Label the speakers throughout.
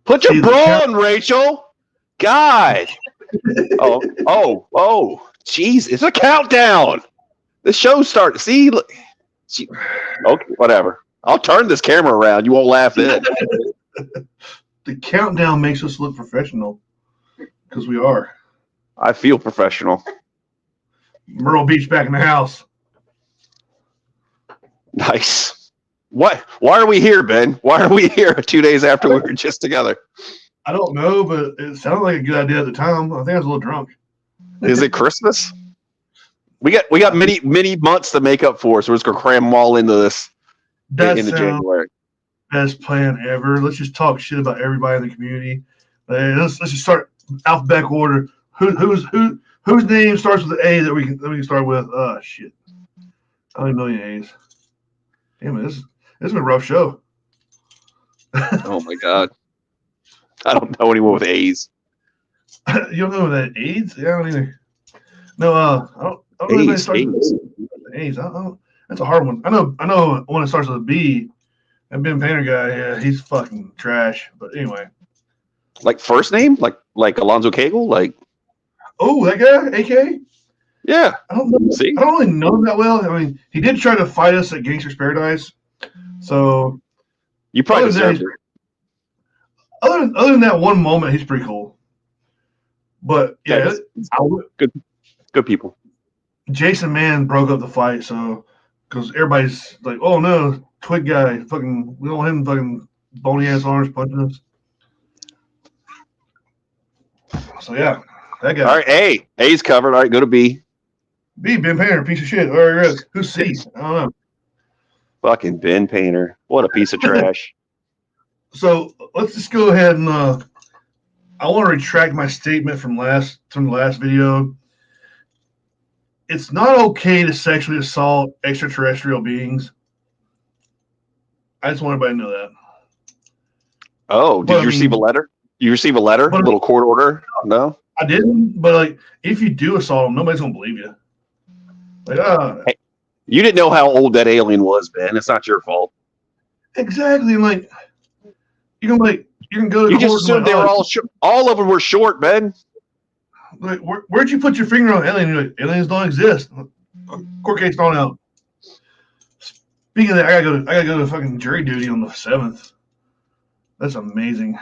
Speaker 1: Put your bra on, Rachel. God. Oh. Jeez, it's a countdown. The show starts. See? Okay, whatever. I'll turn this camera around. You won't laugh then.
Speaker 2: The countdown makes us look professional because we are.
Speaker 1: I feel professional.
Speaker 2: Myrtle Beach back in the house.
Speaker 1: Nice. What? Why are we here, Ben? Why are we here 2 days after we were just together?
Speaker 2: I don't know, but it sounded like a good idea at the time. I think I was a little drunk.
Speaker 1: Is it Christmas? We got many months to make up for, so we're just gonna cram them all into this into January.
Speaker 2: Best plan ever. Let's just talk shit about everybody in the community. Let's just start alphabetical order. Whose name starts with the A that we can start with? Shit. I don't even know any A's. Damn it, this has been a rough show.
Speaker 1: Oh my god. I don't know anyone with A's.
Speaker 2: You don't know that AIDS? Yeah, I don't either. No, I don't know
Speaker 1: A's.
Speaker 2: A's. That's a hard one. I know one that starts with a B. That Ben Painter guy, yeah, he's fucking trash. But anyway.
Speaker 1: Like first name? Like Alonzo Cagle? Like
Speaker 2: that guy? AK?
Speaker 1: Yeah.
Speaker 2: I don't know.
Speaker 1: See?
Speaker 2: I don't really know him that well. I mean, he did try to fight us at Gangster's Paradise. So
Speaker 1: you probably deserved it.
Speaker 2: Other than that one moment, he's pretty cool. But yeah,
Speaker 1: good people.
Speaker 2: Jason Mann broke up the fight, so because everybody's like, "Oh no, Twig guy, fucking, we don't want him fucking bony ass arms punching us." So yeah, that guy.
Speaker 1: All right, A's covered. All right, go to B.
Speaker 2: B, Ben Painter, piece of shit. All right, who's C? I don't know.
Speaker 1: Fucking Ben Painter, what a piece of trash.
Speaker 2: So let's just go ahead and I want to retract my statement from the last video. It's not okay to sexually assault extraterrestrial beings. I just want everybody to know that.
Speaker 1: Oh, did you receive a letter? You receive a letter? A little court order? No?
Speaker 2: I didn't, but like if you do assault them, nobody's gonna believe you. Like,
Speaker 1: hey, you didn't know how old that alien was, Ben. It's not your fault.
Speaker 2: Exactly. Like you can go to
Speaker 1: you just assumed they were all of them were short, Ben.
Speaker 2: Like, where'd you put your finger on alien? You're like, aliens don't exist. Court case thrown out. Speaking of that, I gotta go to fucking jury duty on the 7th. That's amazing.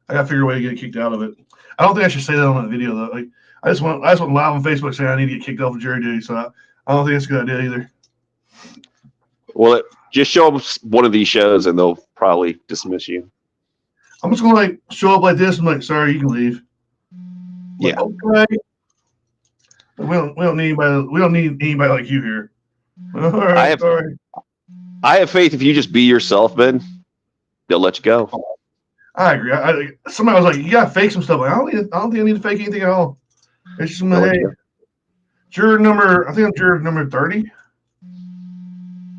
Speaker 2: I gotta figure a way to get kicked out of it. I don't think I should say that on that video though. Like, I just went live on Facebook saying I need to get kicked off of jury duty. So I don't think that's a good idea either.
Speaker 1: Well, just show them one of these shows and they'll probably dismiss you.
Speaker 2: I'm just gonna show up like this. I'm like, sorry, you can leave.
Speaker 1: Yeah.
Speaker 2: Like, okay. We don't need anybody. We don't need anybody like you here. All right.
Speaker 1: I have faith if you just be yourself, Ben, they'll let you go.
Speaker 2: I agree. Somebody was like, you gotta fake some stuff. Like, I don't think I need to fake anything at all. It's just juror number. I think I'm juror number 30.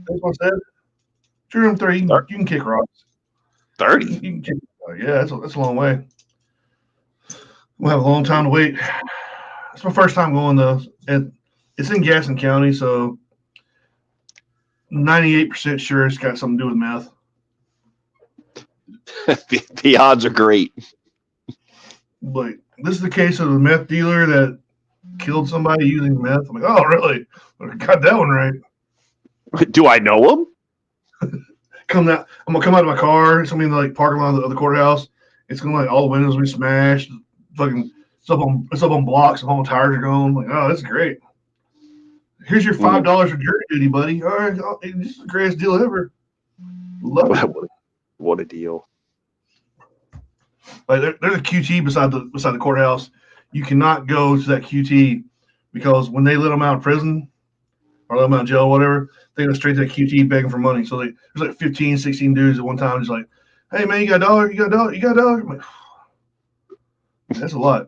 Speaker 2: That's what I said. Juror number 30. You can kick rocks.
Speaker 1: 30.
Speaker 2: You can kick. Yeah, that's a long way. We'll have a long time to wait. It's my first time going though. It's in Gaston County, so 98% sure it's got something to do with meth.
Speaker 1: the odds are great.
Speaker 2: But this is the case of the meth dealer that killed somebody using meth. I'm like, oh, really? I got that one right.
Speaker 1: Do I know him?
Speaker 2: I'm gonna come out of my car. Somebody in the parking lot of the courthouse. It's gonna all the windows will be smashed. Fucking it's up on blocks. All the tires are going. I'm like, oh, that's great. Here's your $5 for jury duty, buddy. All right, this is the greatest deal ever. Love it.
Speaker 1: What a deal.
Speaker 2: Like there's a QT beside the courthouse. You cannot go to that QT because when they let them out of prison or let them out of jail or whatever, they go straight to that QT begging for money. So there's like 15, 16 dudes at one time just like, hey man, you got a dollar? You got a dollar? You got a dollar? I'm like, that's a lot.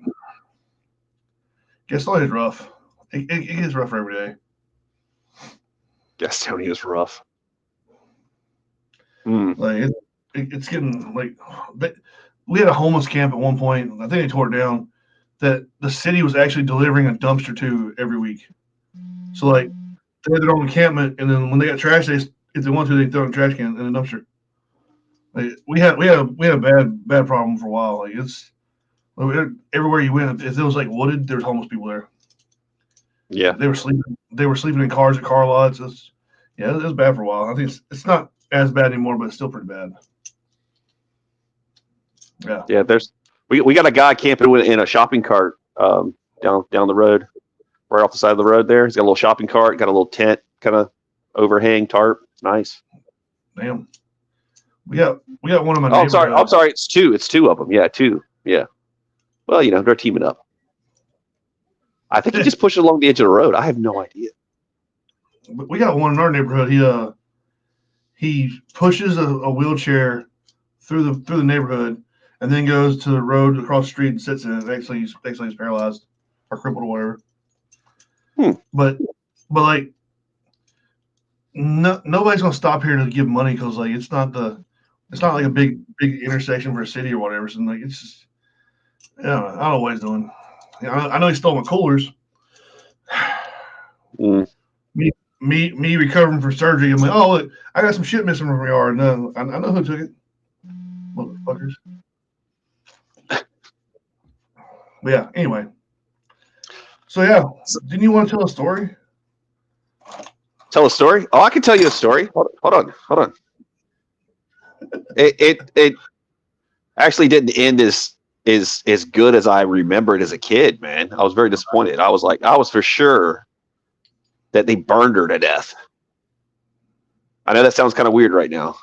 Speaker 2: Gastonia is rough. It gets rougher every day.
Speaker 1: Gastonia is rough.
Speaker 2: Like it's getting like we had a homeless camp at one point. I think they tore it down. That the city was actually delivering a dumpster to every week. So like they had their own encampment, and then when they got trash, if they want to, they throw it in a trash can in a dumpster. Like, we had a bad problem for a while. Like everywhere you went, if it was like wooded, there was homeless people there.
Speaker 1: Yeah.
Speaker 2: They were sleeping in cars at car lots. It was bad for a while. I think it's not as bad anymore, but it's still pretty bad. Yeah.
Speaker 1: Yeah. We got a guy camping in a shopping cart down the road, right off the side of the road there. He's got a little shopping cart, got a little tent, kind of overhang tarp. Nice.
Speaker 2: Damn. We got one of my.
Speaker 1: I'm sorry. It's two of them. Yeah, two. Yeah. Well, they're teaming up. I think he just pushed it along the edge of the road. I have no idea.
Speaker 2: But we got one in our neighborhood. He pushes a wheelchair through the neighborhood and then goes to the road across the street and sits in it. Actually, he's paralyzed or crippled or whatever. But like, nobody's gonna stop here to give money because like it's not like a big intersection for a city or whatever. So like it's just, I don't know what he's doing. I know he stole my coolers. Me recovering from surgery. I'm like, oh, look, I got some shit missing from my yard. No, I know who took it. Motherfuckers. But yeah, anyway. So yeah, didn't you want to tell a story?
Speaker 1: Tell a story? Oh, I can tell you a story. Hold on. It actually didn't end as good as I remembered as a kid, man. I was very disappointed. I was for sure that they burned her to death. I know that sounds kind of weird right now.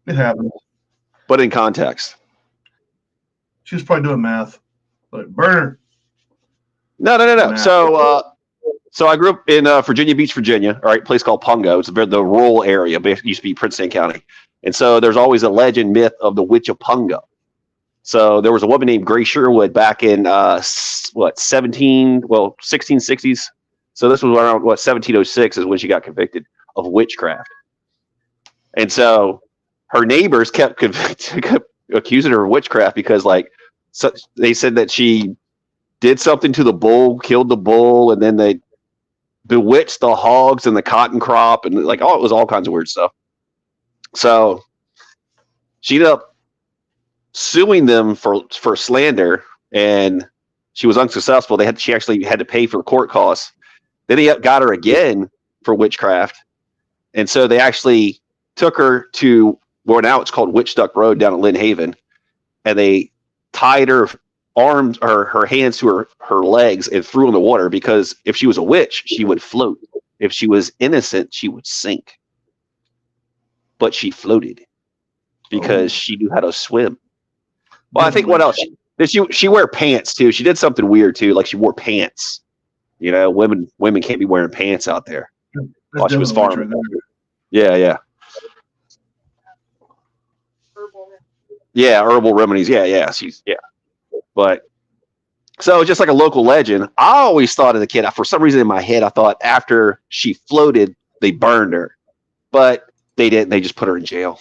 Speaker 2: It happened.
Speaker 1: But in context.
Speaker 2: She was probably doing math. Like, burn her.
Speaker 1: No. So I grew up in Virginia Beach, Virginia, all right, a place called Pungo. It's the rural area. It used to be Prince State County. And so there's always a legend myth of the Witch of Pungo. So there was a woman named Grace Sherwood back in 1660s. So this was around 1706 is when she got convicted of witchcraft. And so her neighbors kept accusing her of witchcraft because they said that she did something to the bull, killed the bull, and then they bewitched the hogs and the cotton crop, and it was all kinds of weird stuff. So she ended up suing them for slander, and she was unsuccessful. She actually had to pay for court costs. Then he got her again for witchcraft, and so they actually took her to where now it's called Witch Duck Road down at Lynn Haven, and they tied her arms or her hands to her legs and threw in the water because if she was a witch, she would float. If she was innocent, she would sink. But she floated because she knew how to swim. Well, I think what else? Did she wear pants too? She did something weird too, like she wore pants. Women can't be wearing pants out there while she was farming. Right. Yeah. Yeah, herbal remedies. Yeah. But so just like a local legend, I always thought as a kid, for some reason in my head, I thought after she floated, they burned her, but they didn't. They just put her in jail.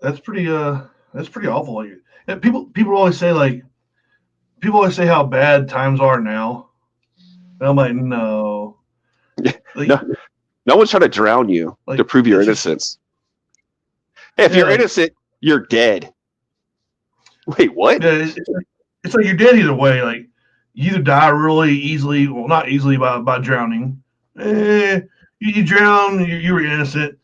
Speaker 2: That's pretty awful. People always say how bad times are now. And I'm like, no.
Speaker 1: No one's trying to drown you to prove your innocence. If you're innocent, you're dead. Wait, what?
Speaker 2: Yeah, it's like you're dead either way. Like you either die really easily, well, not easily by drowning. You drown, you were innocent,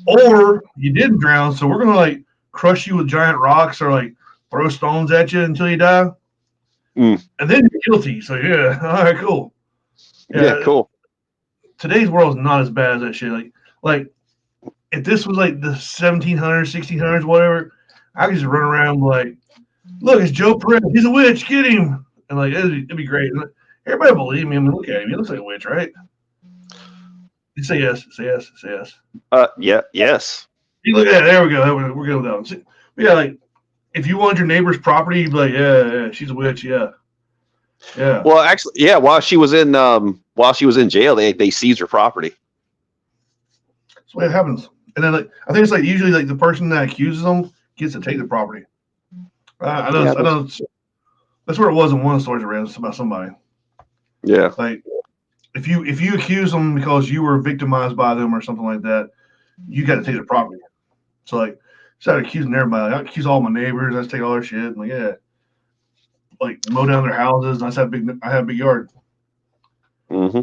Speaker 2: or you didn't drown. So we're gonna crush you with giant rocks or throw stones at you until you die, and then you're guilty. So yeah, all right, cool.
Speaker 1: Yeah, cool.
Speaker 2: Today's world is not as bad as that shit. Like if this was the 1700s, 1600s, whatever, I could just run around look, it's Joe Perez. He's a witch. Get him. And it'd be great. Everybody believe me. I mean, look at him. He looks like a witch, right? You say yes. Say yes. Say yes.
Speaker 1: Yeah. Yes.
Speaker 2: You look at that. There we go. We're good with that one. See, yeah, if you wanted your neighbor's property, you'd be like, yeah, she's a witch. Yeah.
Speaker 1: Well, actually, yeah. While she was in jail, they seized her property.
Speaker 2: That's the way it happens. And then I think it's usually the person that accuses them gets to take the property. I know. That's where it was in one of the stories I read. It's about somebody.
Speaker 1: Yeah.
Speaker 2: If you accuse them because you were victimized by them or something like that, you got to take the property. So like, started accusing everybody. I accuse all my neighbors. I just take all their shit. I'm like, yeah, like mow down their houses. I had a big yard.
Speaker 1: Mm-hmm.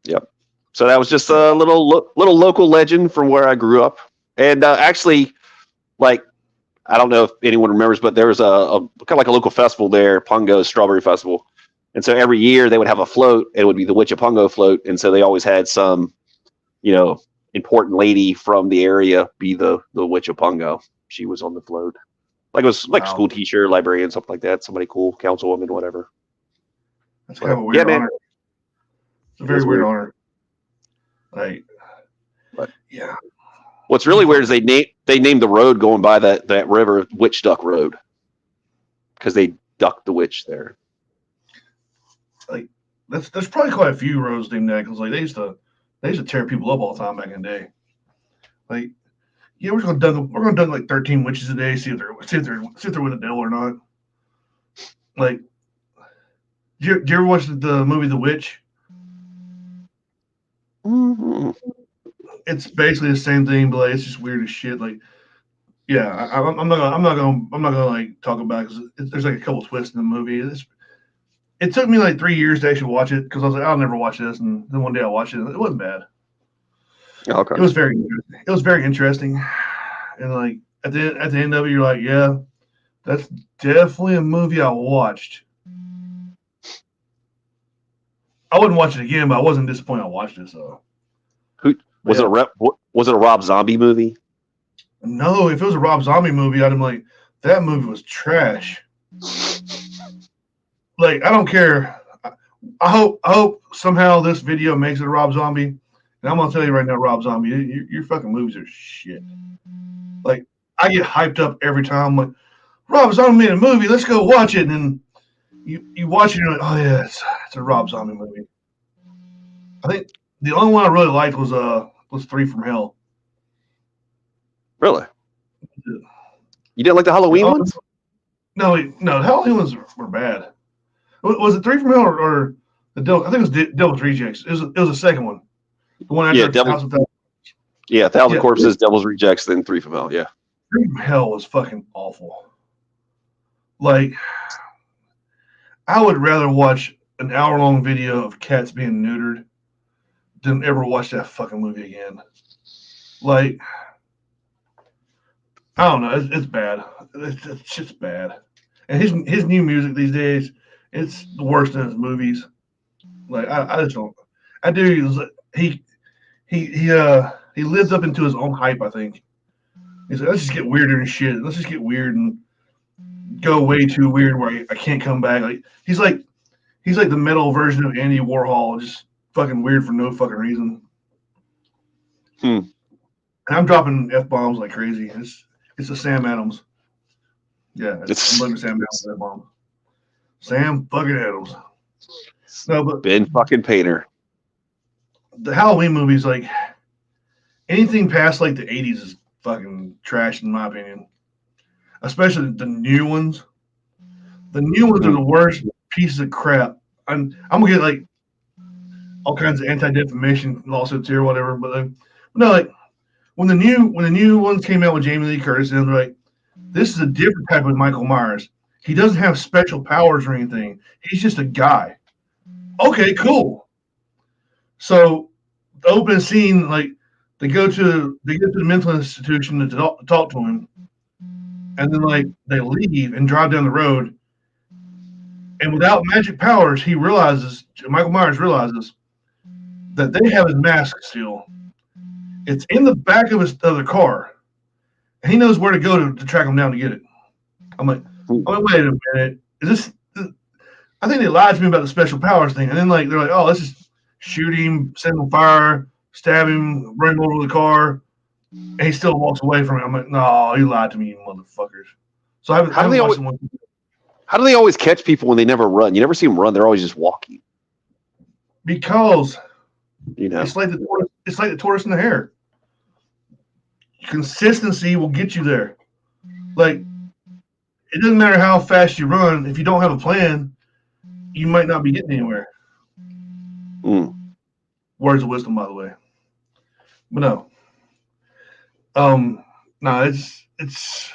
Speaker 1: Yep. So that was just a little local legend from where I grew up. And actually, like, I don't know if anyone remembers, but there was a kind of like a local festival there, Pungo Strawberry Festival. And so every year they would have a float. It would be the Witch of Pungo float. And so they always had some, important lady from the area be the Witch of Pungo. She was on the float. Like it was like
Speaker 2: Wow.
Speaker 1: school teacher, librarian, something like that. Somebody cool, councilwoman, whatever.
Speaker 2: That's kind of a weird honor. It's a very weird honor. Like, yeah.
Speaker 1: What's really weird is they named the road going by that river Witch Duck Road because they ducked the witch there.
Speaker 2: Like, there's probably quite a few roads named that because like they used to tear people up all the time back in the day. Like, yeah, we're gonna dunk like 13 witches a day, see if they're with the devil or not. Like, did you ever watch the movie The Witch?
Speaker 1: Mm-hmm.
Speaker 2: It's basically the same thing, but like, it's just weird as shit. Like, yeah, I'm not gonna like talk about it because there's like a couple twists in the movie. It took me like 3 years to actually watch it because I was like, I'll never watch this, and then one day I watched it. It wasn't bad.
Speaker 1: Okay.
Speaker 2: It was very interesting, and like at the end of it, you're like, yeah, that's definitely a movie I watched. I wouldn't watch it again, but I wasn't disappointed I watched it. So,
Speaker 1: was it a Rob Zombie movie?
Speaker 2: No, if it was a Rob Zombie movie, I'd be like, that movie was trash. Like, I don't care. I hope somehow this video makes it a Rob Zombie. And I'm gonna tell you right now, Rob Zombie, your fucking movies are shit. Like, I get hyped up every time. Like, Rob Zombie made a movie. Let's go watch it. And then you watch it, and you're like, oh yeah, it's a Rob Zombie movie. I think the only one I really liked was 3 from Hell.
Speaker 1: Really? You didn't like the Halloween ones?
Speaker 2: No, the Halloween ones were bad. Was it 3 from Hell or the Devil? I think it was Devil's Rejects. It was the second one. The one after House of Thousand.
Speaker 1: Yeah, Thousand Corpses, Devil's Rejects, then 3 from Hell. Yeah.
Speaker 2: 3 from Hell was fucking awful. Like, I would rather watch an hour-long video of cats being neutered than ever watch that fucking movie again. Like, I don't know. It's bad. It's just bad. And his new music these days, it's the worst in his movies. Like, I just don't. I do. He lived up into his own hype. I think he's like, let's just get weirder and shit. Let's just get weird and go way too weird where I can't come back. Like he's like the metal version of Andy Warhol, just fucking weird for no fucking reason. And I'm dropping F-bombs like crazy. It's a Sam Adams. Yeah, it's Sam Adams F-bomb. Sam fucking Adams. No, but
Speaker 1: Ben fucking Painter.
Speaker 2: The Halloween movies, like anything past like the 80s is fucking trash in my opinion. Especially the new ones. The new ones are the worst pieces of crap. I'm gonna get like all kinds of anti-defamation lawsuits here or whatever, but no, like when the new ones came out with Jamie Lee Curtis, and they're like, this is a different type of Michael Myers. He doesn't have special powers or anything. He's just a guy. Okay, cool. So the opening scene, like they go to the mental institution to talk to him, and then like they leave and drive down the road, and without magic powers, Michael Myers realizes that they have his mask still. It's in the back of his other car, and he knows where to go to track him down to get it. I'm like, oh wait a minute, is this? I think they lied to me about the special powers thing, and then like they're like, oh, let's just shoot him, set him on fire, stab him, run him over with the car, and he still walks away from it. I'm like, no, you lied to me, you motherfuckers. So
Speaker 1: how do they always catch people when they never run? You never see them run; they're always just walking.
Speaker 2: Because
Speaker 1: it's
Speaker 2: like the tortoise and the hare. Consistency will get you there. Like it doesn't matter how fast you run if you don't have a plan. You might not be getting anywhere. Words of wisdom, by the way. But no. No, it's.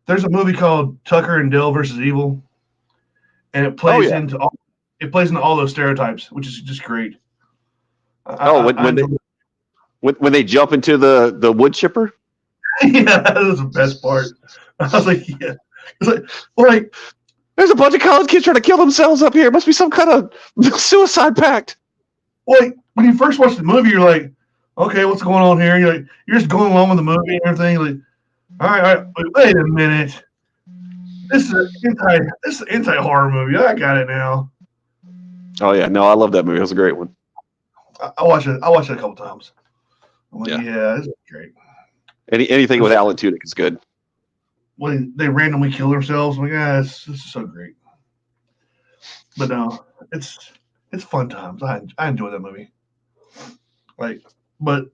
Speaker 2: There's a movie called Tucker and Dale versus Evil, and
Speaker 1: Oh yeah.
Speaker 2: it plays into all those stereotypes, which is just great.
Speaker 1: Oh,
Speaker 2: I enjoy
Speaker 1: when they jump into the wood chipper.
Speaker 2: yeah, that was the best part. I was like, yeah. It's like,
Speaker 1: There's a bunch of college kids trying to kill themselves up here. It must be some kind of suicide pact.
Speaker 2: like when you first watch the movie, you're like, okay, what's going on here? You're just going along with the movie and everything. Like, all right, wait a minute. This is an anti horror movie. I got it now.
Speaker 1: Oh yeah, no, I love that movie. It was a great one.
Speaker 2: I watched it. I watched it a couple times. I'm like,
Speaker 1: Yeah.
Speaker 2: yeah, this is great.
Speaker 1: Anything with Alan Tudyk is good.
Speaker 2: When they randomly kill themselves, I'm like, yeah, this is so great. But no, it's fun times. I enjoy that movie. Like, but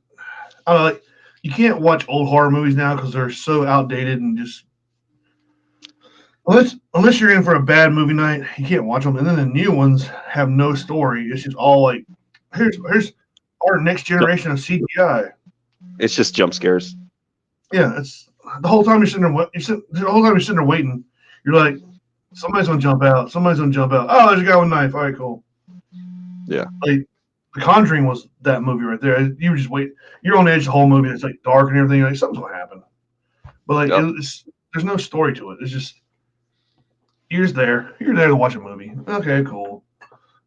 Speaker 2: I don't know, like you can't watch old horror movies now because they're so outdated and just unless you're in for a bad movie night, you can't watch them. And then the new ones have no story. It's just all like, here's our next generation of CGI.
Speaker 1: It's just jump scares.
Speaker 2: Yeah, it's the whole time you're sitting there. The whole time you're sitting there waiting. You're like, somebody's gonna jump out. Somebody's gonna jump out. Oh, there's a guy with a knife. All right, cool.
Speaker 1: Yeah.
Speaker 2: Like The Conjuring was that movie right there. You were just wait. You're on edge the whole movie. It's like dark and everything. Like something's gonna happen. But like there's no story to it. It's just you're just there. You're there to watch a movie. Okay, cool.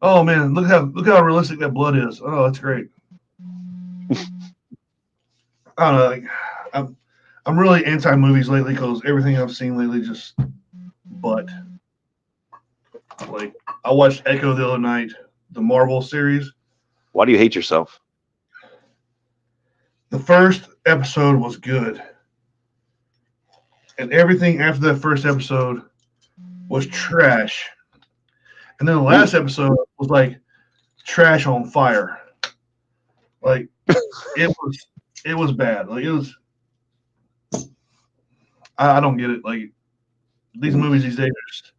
Speaker 2: Oh man, look how realistic that blood is. Oh, that's great. I don't know. Like I'm really anti movies lately because everything I've seen lately just. But like I watched Echo the other night, the Marvel series.
Speaker 1: Why do you hate yourself?
Speaker 2: The first episode was good, and everything after that first episode was trash. And then the last episode was like trash on fire. Like it was bad. Like it was. I don't get it. Like these movies these days are just,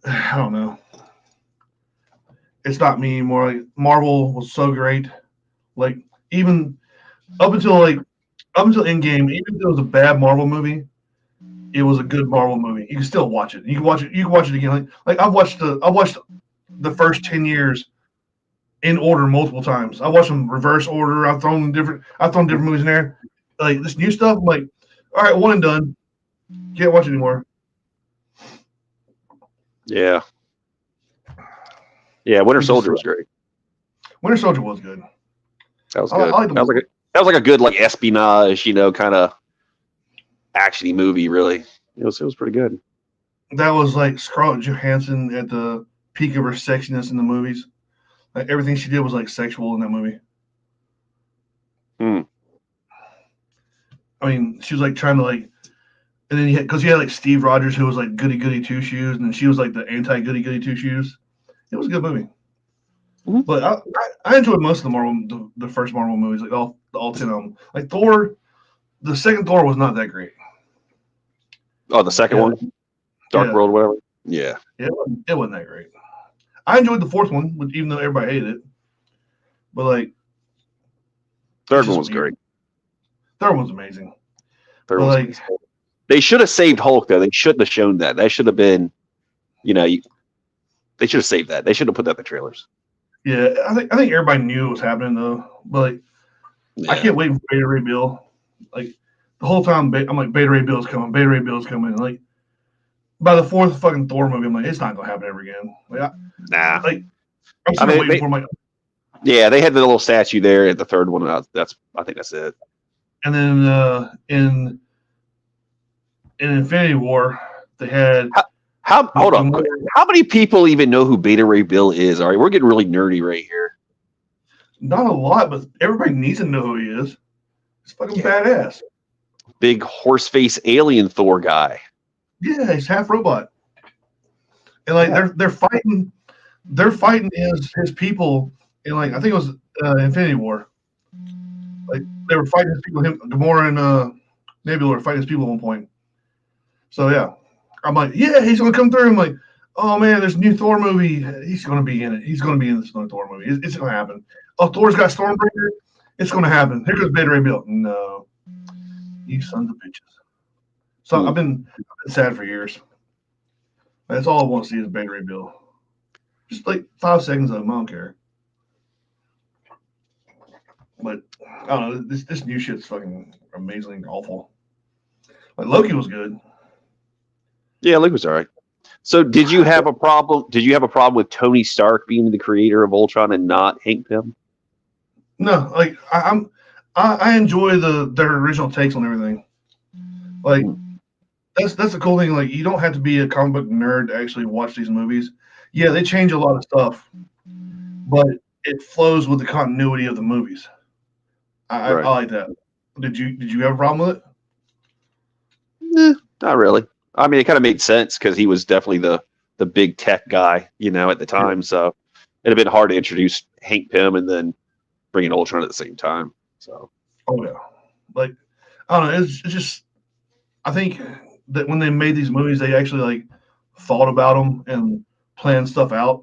Speaker 2: I don't know. It's not me anymore. Like Marvel was so great. Like even up until Endgame, even if it was a bad Marvel movie, it was a good Marvel movie. You can still watch it. You can watch it. You can watch it again. Like I watched the first 10 years in order multiple times. I watched them reverse order. I've thrown different movies in there. Like this new stuff, I'm like, all right, one and done. Can't watch it anymore.
Speaker 1: Yeah. Yeah, Winter Soldier was great.
Speaker 2: Winter Soldier was good.
Speaker 1: That was good. That was like a good like espionage, kind of actiony movie. Really, it was pretty good.
Speaker 2: That was like Scarlett Johansson at the peak of her sexiness in the movies. Like everything she did was like sexual in that movie. I mean, she was like trying to like, and then because you had like Steve Rogers who was like goody goody two shoes, and then she was like the anti goody goody two shoes. It was a good movie. Mm-hmm. But I enjoyed most of the first Marvel movies, like all 10 of them. Like Thor, the second Thor was not that great.
Speaker 1: Oh, the second one, Dark World, whatever. Yeah,
Speaker 2: it wasn't that great. I enjoyed the fourth one, even though everybody hated it. But like,
Speaker 1: third one was great.
Speaker 2: Third one's amazing.
Speaker 1: They should have saved Hulk though. They shouldn't have shown that. That should have been, they should have saved that. They should have put that in the trailers.
Speaker 2: Yeah, I think everybody knew it was happening though. But I can't wait for Beta Ray Bill. Like the whole time, I'm like, Beta Ray Bill's coming. Beta Ray Bill's coming. Like by the fourth fucking Thor movie, I'm like, it's not gonna happen ever again. Like, I'm still waiting for my.
Speaker 1: Yeah, they had the little statue there at the third one. I think that's it.
Speaker 2: And then in Infinity War, they had.
Speaker 1: Hold on. How many people even know who Beta Ray Bill is? All right, we're getting really nerdy right here.
Speaker 2: Not a lot, but everybody needs to know who he is. He's fucking badass.
Speaker 1: Big horse face alien Thor guy.
Speaker 2: Yeah, he's half robot. And like they're fighting his people in like I think it was Infinity War. Like they were fighting his people. Gamora and Nebula were fighting his people at one point. So yeah. I'm like, yeah, he's gonna come through. I'm like, oh man, there's a new Thor movie. He's gonna be in it. He's gonna be in this new Thor movie. It's gonna happen. Oh, Thor's got Stormbreaker. It's gonna happen. Here goes Beta Ray Bill. No. You sons of bitches. So I've been sad for years. That's all I want to see is Beta Ray Bill. Just like 5 seconds of him, I don't care. But I don't know. This new shit's fucking amazingly awful. Like Loki was good.
Speaker 1: Yeah, Luke was all right. So did you have a problem? Did you have a problem with Tony Stark being the creator of Ultron and not Hank Pym?
Speaker 2: No, like I enjoy their original takes on everything. Like that's the cool thing. Like you don't have to be a comic book nerd to actually watch these movies. Yeah, they change a lot of stuff, but it flows with the continuity of the movies. I like that. Did you have a problem with it?
Speaker 1: Not really. I mean, it kind of made sense because he was definitely the big tech guy, at the time. Yeah. So it'd have been hard to introduce Hank Pym and then bring in Ultron at the same time. So.
Speaker 2: Oh yeah, like I don't know. It's just I think that when they made these movies, they actually like thought about them and planned stuff out.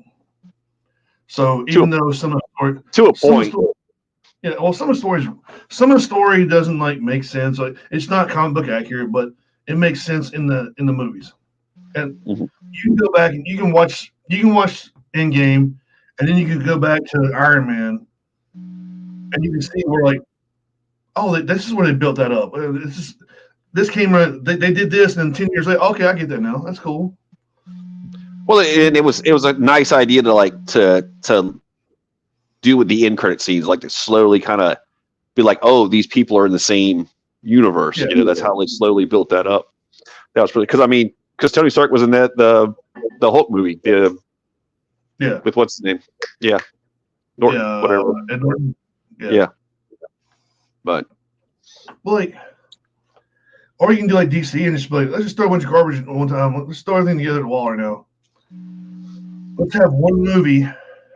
Speaker 2: So even though some of the story,
Speaker 1: to a point.
Speaker 2: Some of the story doesn't like make sense. Like it's not comic book accurate, but it makes sense in the movies. And you can go back and you can watch Endgame, and then you can go back to Iron Man, and you can see where like, oh, this is where they built that up. This came right. They did this, and then 10 years later, okay, I get that now. That's cool.
Speaker 1: Well, and it was a nice idea to do with the end credit scenes, like to slowly kind of be like, oh, these people are in the same universe. Yeah. That's how they slowly built that up. That was really because Tony Stark was in the Hulk movie. With what's his name? Yeah. Norton, whatever.
Speaker 2: Norton.
Speaker 1: Yeah. But
Speaker 2: like, or you can do like DC and just be like, let's just throw a bunch of garbage at one time. Let's throw everything together at the wall right now. Let's have one movie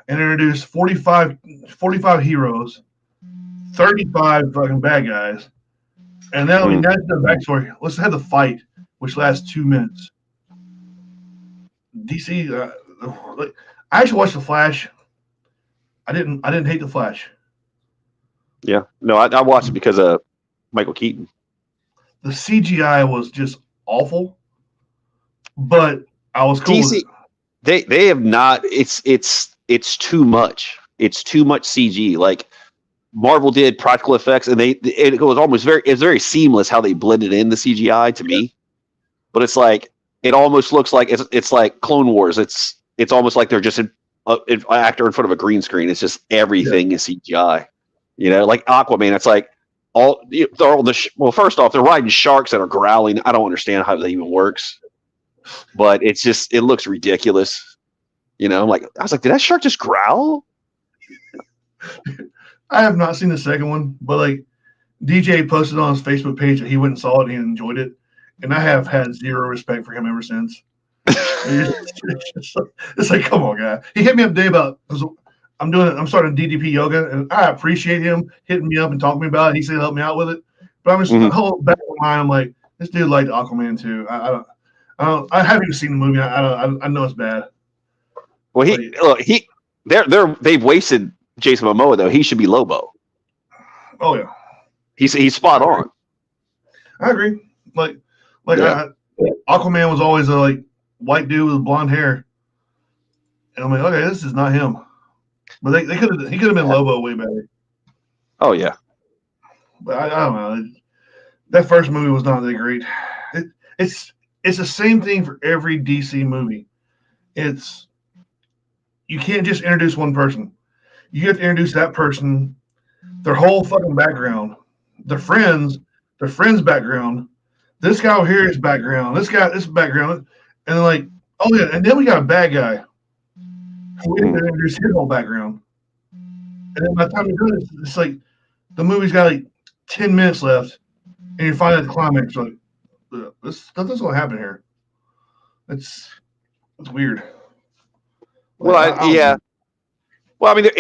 Speaker 2: and introduce 45 heroes, 35 fucking bad guys, and then that's the backstory. Let's have the fight, which lasts 2 minutes. DC, I actually watched The Flash. I didn't hate The Flash.
Speaker 1: Yeah, no, I watched it because of Michael Keaton.
Speaker 2: The CGI was just awful, but I was cool with it.
Speaker 1: They have not. It's too much. It's too much CG. Like Marvel did practical effects, and it was almost it's very seamless how they blended in the CGI to me. But it's like it almost looks like it's like Clone Wars. It's almost like they're just an actor in front of a green screen. It's just everything is CGI. Like Aquaman. It's like first off, they're riding sharks that are growling. I don't understand how that even works. But it looks ridiculous. I'm like, I was like, did that shark just growl?
Speaker 2: I have not seen the second one, but like DJ posted on his Facebook page that he went and saw it and he enjoyed it. And I have had zero respect for him ever since. It's like, come on, guy. He hit me up today about I'm starting DDP yoga, and I appreciate him hitting me up and talking to me about it. He said help me out with it. But I'm just the whole back of my mind, I'm like, this dude liked Aquaman too. I haven't even seen the movie. I know it's bad.
Speaker 1: Well, they've wasted Jason Momoa though. He should be Lobo.
Speaker 2: Oh yeah,
Speaker 1: he's spot on.
Speaker 2: I agree. Aquaman was always a like white dude with blonde hair, and I'm like, okay, this is not him. But he could have been Lobo way better.
Speaker 1: Oh yeah,
Speaker 2: but I don't know. That first movie was not that great. It's the same thing for every DC movie. You can't just introduce one person. You have to introduce that person, their whole fucking background, their friends background, this guy over here is background, this background, and then like, oh yeah, and then we got a bad guy. We didn't introduce his whole background. And then by the time you do it, it's like the movie's got like 10 minutes left, and you find out the climax, like, nothing's gonna happen here. It's weird.
Speaker 1: Well, yeah. Well, I mean,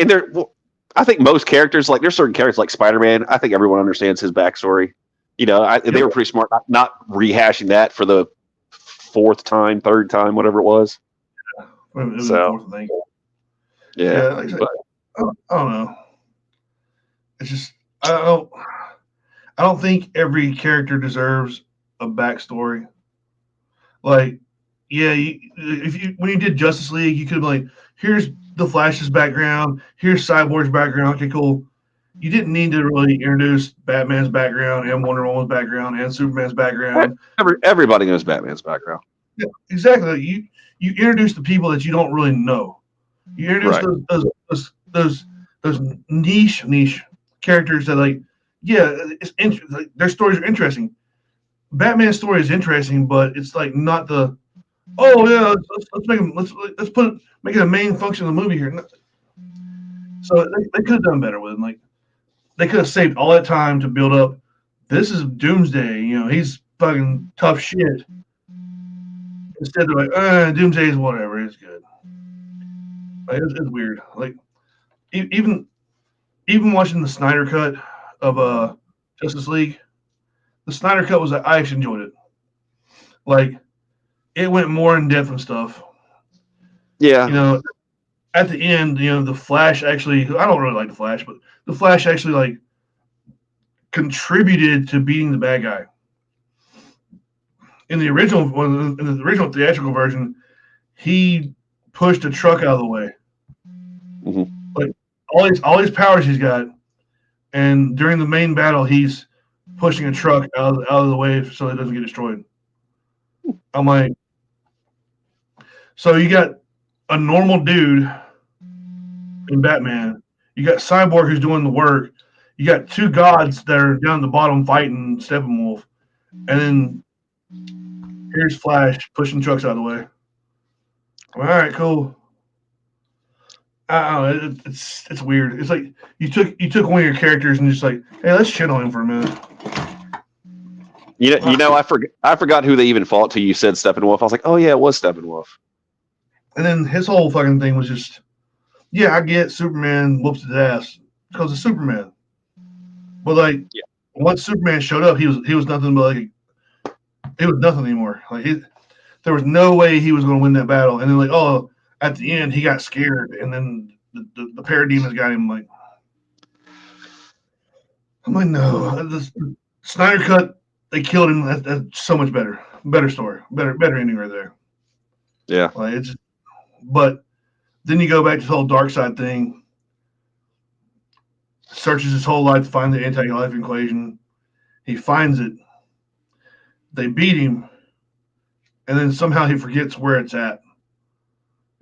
Speaker 1: I think most characters, like there's certain characters like Spider-Man. I think everyone understands his backstory. They were pretty smart, not rehashing that for the third time, whatever it was.
Speaker 2: It was the fourth thing.
Speaker 1: Yeah.
Speaker 2: Like I don't know. It's just I I don't think every character deserves a backstory. Like, yeah, when you did Justice League, you could be like, here's the Flash's background, here's Cyborg's background. Okay, cool. You didn't need to really introduce Batman's background and Wonder Woman's background and Superman's background.
Speaker 1: Everybody knows Batman's background.
Speaker 2: Yeah, exactly. You introduce the people that you don't really know. You introduce
Speaker 1: Right.
Speaker 2: those niche characters that like, yeah, like, their stories are interesting. Batman's story is interesting, but it's like not the let's make him let's make it a main function of the movie here. So they could have done better with him. Like they could have saved all that time to build up. This is Doomsday. You know, he's fucking tough shit. Instead, they're like, Doomsday is whatever. It's good. Like, it's weird. Like even watching the Snyder cut of Justice League, the Snyder cut was I actually enjoyed it. Like it went more in depth and stuff.
Speaker 1: Yeah.
Speaker 2: You know, at the end, you know, the Flash actually. I don't really like the Flash, but the Flash actually like contributed to beating the bad guy. In the original theatrical version, he pushed a truck out of the way.
Speaker 1: Mm-hmm.
Speaker 2: Like all these powers he's got, and during the main battle, he's pushing a truck out of the way so it doesn't get destroyed. I'm like, so you got a normal dude in Batman. You got Cyborg who's doing the work. You got two gods that are down at the bottom fighting Steppenwolf, and then here's Flash pushing trucks out of the way. All right, cool. I don't know. It's weird. It's like you took one of your characters and just like, hey, let's shit on him for a minute.
Speaker 1: You know, I forgot who they even fought till you said Steppenwolf. I was like, oh yeah, it was Steppenwolf.
Speaker 2: And then his whole fucking thing was just, yeah, I get Superman whoops his ass because of Superman. But like, once Superman showed up, he was nothing but like, it was nothing anymore. Like, there was no way he was going to win that battle. And then like, oh, at the end he got scared, and then the parademons got him. Like, I'm like, no, the Snyder cut, they killed him. That's so much better story, better ending right there.
Speaker 1: Yeah,
Speaker 2: like it's, but then you go back to this whole dark side thing. Searches his whole life to find the anti-life equation. He finds it. They beat him, and then somehow he forgets where it's at,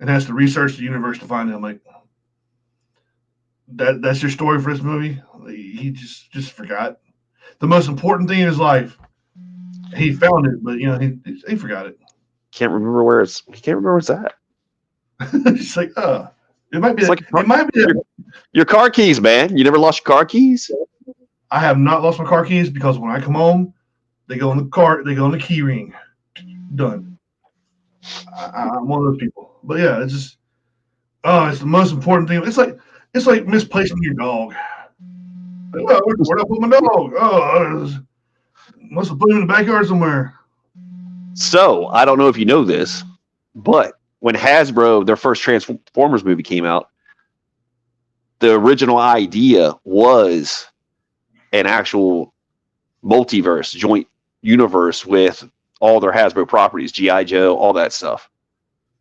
Speaker 2: and has to research the universe to find it. I'm like, that's your story for this movie? He just forgot the most important thing in his life. He found it, but you know he forgot it.
Speaker 1: Can't remember where it's. He can't remember where it's at.
Speaker 2: It's like, it might be.
Speaker 1: It's like
Speaker 2: it might be.
Speaker 1: Your car keys, man. You never lost your car keys?
Speaker 2: I have not lost my car keys because when I come home, they go in the car. They go in the key ring. Done. I'm one of those people. But yeah, it's just. Oh, it's the most important thing. It's like misplacing your dog. Oh, where'd I put my dog? Oh, must have put him in the backyard somewhere.
Speaker 1: So I don't know if you know this, but when Hasbro, their first Transformers movie came out, the original idea was an actual multiverse, joint universe with all their Hasbro properties, G.I. Joe, all that stuff.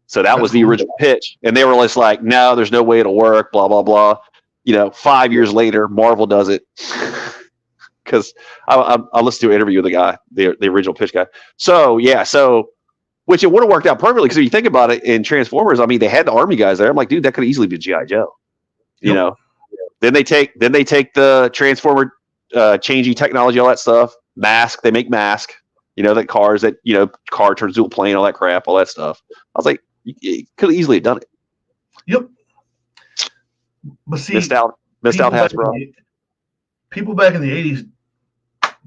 Speaker 1: So that was the original pitch. And they were just like, no, there's no way it'll work, blah, blah, blah. You know, 5 years later, Marvel does it. Because I listened to an interview with the guy, the original pitch guy. So, yeah, which it would have worked out perfectly because if you think about it in Transformers, I mean, they had the Army guys there. I'm like, dude, that could easily be G.I. Joe. You know? Then they take the Transformer changing technology, all that stuff. Mask, they make Mask. You know, that cars that, you know, car turns into a plane, all that crap, all that stuff. I was like, you could have easily done it.
Speaker 2: Yep. But see,
Speaker 1: missed out Hasbro.
Speaker 2: People back in the 80s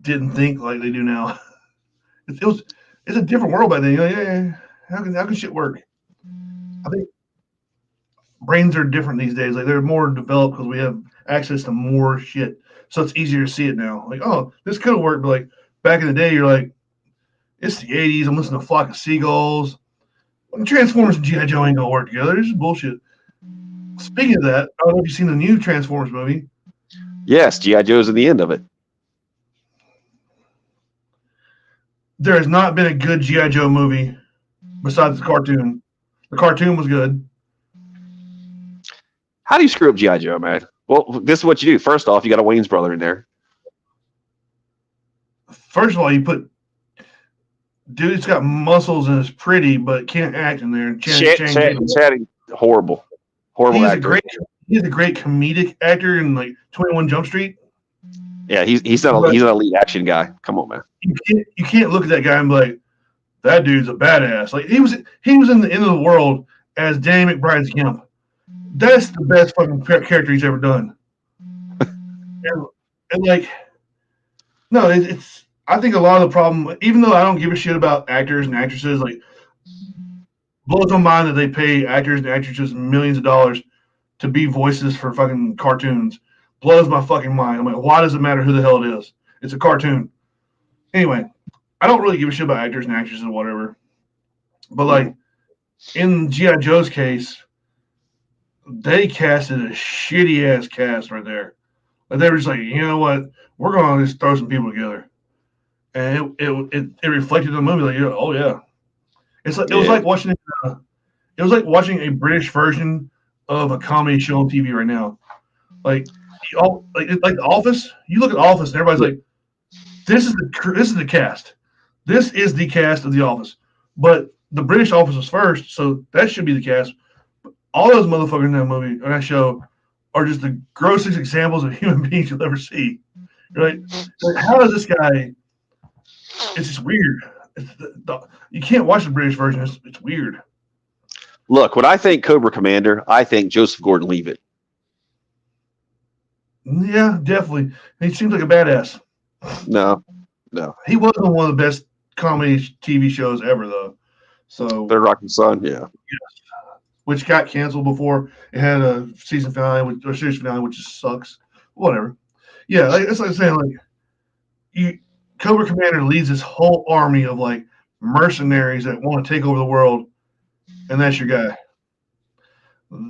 Speaker 2: didn't think like they do now. It's a different world back then. You know, yeah, how can shit work? I think brains are different these days. Like they're more developed because we have access to more shit, so it's easier to see it now. Like, oh, this could have worked, but like back in the day, you're like, it's the 80s. I'm listening to Flock of Seagulls. Transformers and G.I. Joe ain't gonna work together. This is bullshit. Speaking of that, I don't know if you've seen the new Transformers movie.
Speaker 1: Yes, G.I. Joe's in the end of it.
Speaker 2: there has not been a good G.I. Joe movie besides the cartoon. The cartoon was good.
Speaker 1: How do you screw up G.I. Joe, man? Well, this is what you do. First off, you got a Wayne's brother in there.
Speaker 2: First of all, you put dude's got muscles and is pretty, but can't act in there.
Speaker 1: Channing, horrible
Speaker 2: He's
Speaker 1: actor.
Speaker 2: He's a great comedic actor in like 21 Jump Street.
Speaker 1: Yeah, he's not an elite action guy. Come on, man.
Speaker 2: You can't look at that guy and be like, that dude's a badass. Like he was in the End of the World as Danny McBride's Gimp. That's the best fucking character he's ever done. and like, no, it's. I think a lot of the problem, even though I don't give a shit about actors and actresses, like blows my mind that they pay actors and actresses millions of dollars to be voices for fucking cartoons. Blows my fucking mind. I'm like, why does it matter who the hell it is? It's a cartoon. Anyway, I don't really give a shit about actors and actresses or whatever. But like in G.I. Joe's case, they casted a shitty ass cast right there. Like they were just like, you know what? We're gonna just throw some people together. And it reflected in the movie like, oh yeah. It's like it was like watching a British version of a comedy show on TV right now. Like The Office. You look at Office and everybody's like, this is the cast. This is the cast of The Office. But the British Office was first, so that should be the cast. But all those motherfuckers in that movie or that show are just the grossest examples of human beings you'll ever see. You're like how is this guy? It's just weird. You can't watch the British version. It's weird.
Speaker 1: Look, when I think Cobra Commander, I think Joseph Gordon-Levitt.
Speaker 2: Yeah, definitely. He seems like a badass.
Speaker 1: No.
Speaker 2: He wasn't one of the best comedy TV shows ever, though. So
Speaker 1: Third Rock and Sun, yeah.
Speaker 2: Which got canceled before it had a season finale or series finale, which just sucks. Whatever. Yeah, that's like saying Cobra Commander leads this whole army of like mercenaries that want to take over the world, and that's your guy.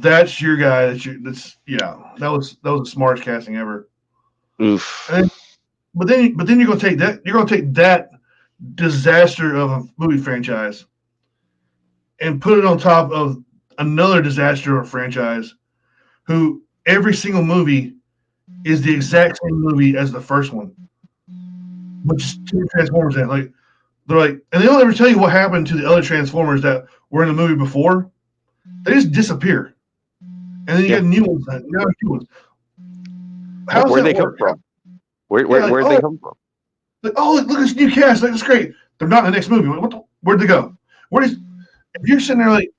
Speaker 2: That's your guy. That was the smartest casting ever.
Speaker 1: Oof.
Speaker 2: But then you're gonna take that. You're gonna take that disaster of a movie franchise and put it on top of another disaster of a franchise, who every single movie is the exact same movie as the first one, which is two Transformers in. Like they're like, and they don't ever tell you what happened to the other Transformers that were in the movie before. They just disappear, and then you get new ones. Now new ones.
Speaker 1: Where'd they come from? Where'd they come from?
Speaker 2: Like, look at this new cast. Like, that's great. They're not in the next movie. Where'd they go? If you're sitting there like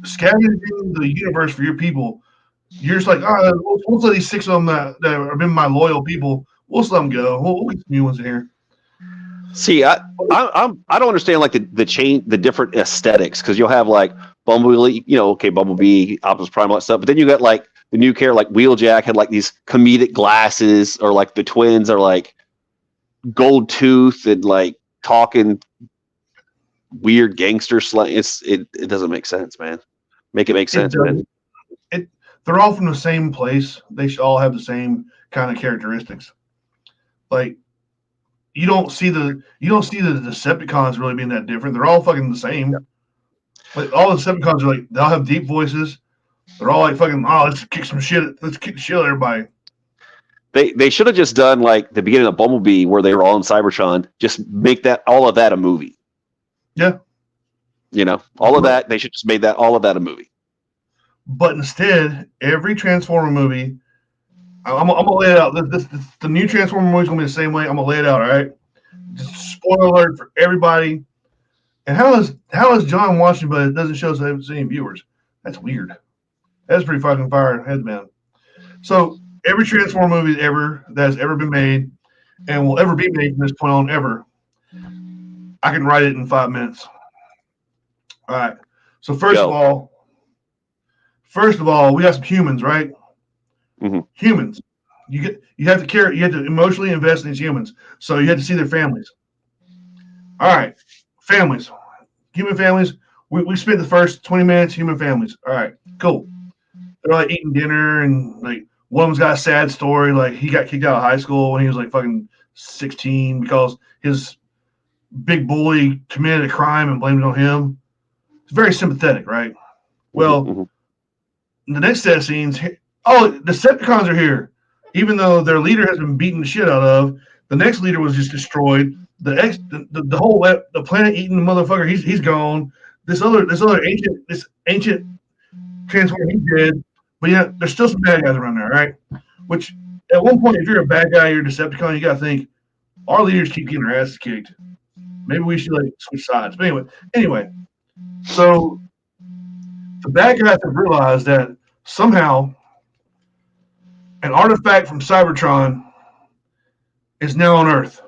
Speaker 2: scavenging the universe for your people, you're just like, we'll let these 6 of them that have been my loyal people. We'll just let them go. We'll get some new ones in here.
Speaker 1: See, I don't understand like the different aesthetics, because you'll have like Bumblebee, Bumblebee, Optimus Prime, all that stuff, but then you got like the new character like Wheeljack had like these comedic glasses, or like the twins are like gold tooth and like talking weird gangster slang. It doesn't make sense, man. Make it make sense, man.
Speaker 2: They're all from the same place. They should all have the same kind of characteristics. Like you don't see the Decepticons really being that different. They're all fucking the same. Yeah. Like all the Decepticons are like, they'll have deep voices. They're all like fucking, let's kick some shit. Let's kick the shit out of everybody.
Speaker 1: They should have just done like the beginning of Bumblebee where they were all in Cybertron. Just make all of that a movie.
Speaker 2: Yeah.
Speaker 1: All of that, they should just made all of that a movie. But
Speaker 2: instead, every Transformer movie, I'm gonna lay it out. The new Transformer movie is gonna be the same way. I'm gonna lay it out. All right. Just spoiler alert for everybody. And how is John watching, but it doesn't show us any viewers? That's weird. That's pretty fucking fire headband. So every Transformer movie that has ever been made and will ever be made from this point on ever, I can write it in 5 minutes. All right. So first of all, we got some humans, right?
Speaker 1: Mm-hmm.
Speaker 2: Humans. You have to emotionally invest in these humans. So you have to see their families. All right. Families. Human families. We spent the first 20 minutes, human families. All right, cool. They're like eating dinner, and like one of them's got a sad story. Like he got kicked out of high school when he was like fucking 16 because his big bully committed a crime and blamed it on him. It's very sympathetic, right? Well, the next set of scenes, the Decepticons are here. Even though their leader has been beaten the shit out of, the next leader was just destroyed. The whole the planet-eating motherfucker, he's gone. This ancient Transformer, he's dead. But yeah, there's still some bad guys around there, right? Which at one point, if you're a bad guy, you're a Decepticon, you gotta think, our leaders keep getting their asses kicked. Maybe we should switch sides. But anyway, so the bad guys have realized that somehow an artifact from Cybertron is now on Earth.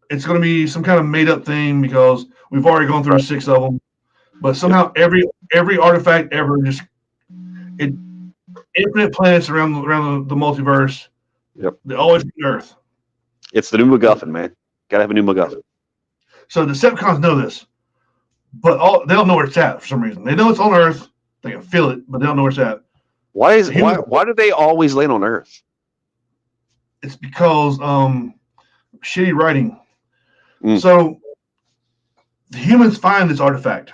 Speaker 2: It's going to be some kind of made-up thing because we've already gone through 6 of them. But somehow every artifact ever infinite planets around the multiverse.
Speaker 1: Yep.
Speaker 2: They always be Earth.
Speaker 1: It's the new MacGuffin, man. Gotta have a new MacGuffin.
Speaker 2: So the Decepticons know this, but they don't know where it's at for some reason. They know it's on Earth. They can feel it, but they don't know where it's at.
Speaker 1: Why do they always land on Earth?
Speaker 2: It's because shitty writing. So the humans find this artifact.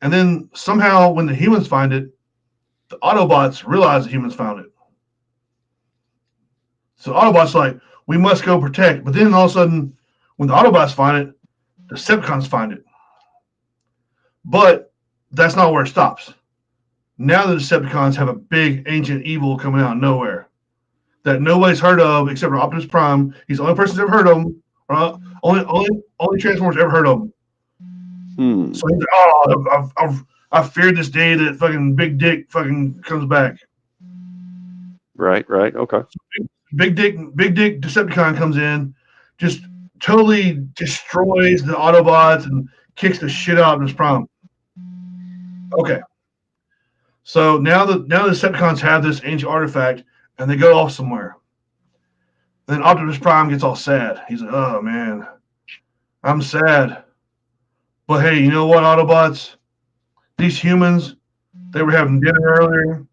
Speaker 2: And then somehow when the humans find it, the Autobots realize the humans found it. So Autobots are like, we must go protect. But then all of a sudden, when the Autobots find it, the Decepticons find it. But that's not where it stops. Now the Decepticons have a big ancient evil coming out of nowhere that nobody's heard of except for Optimus Prime. He's the only person who's ever heard of him. Only Transformers ever heard of him. So he's like, I've feared this day that fucking Big Dick fucking comes back.
Speaker 1: Right, okay.
Speaker 2: So Big Dick Decepticon comes in, just totally destroys the Autobots and kicks the shit out of Optimus Prime. Okay. So now the Decepticons have this ancient artifact and they go off somewhere. And then Optimus Prime gets all sad. He's like, oh man, I'm sad. But hey, you know what, Autobots? These humans, they were having dinner earlier.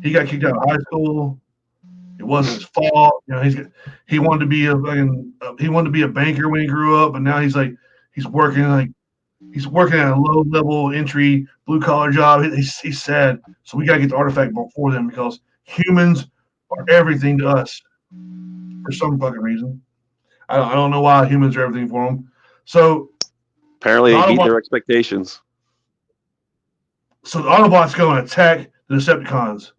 Speaker 2: He got kicked out of high school. It wasn't his fault. You know, he wanted to be a banker when he grew up, and now he's working at a low level entry blue collar job. He's sad. So we gotta get the artifact before them because humans are everything to us for some fucking reason. I don't know why humans are everything for them. So
Speaker 1: apparently they beat their expectations.
Speaker 2: So the Autobots go and attack the Decepticons.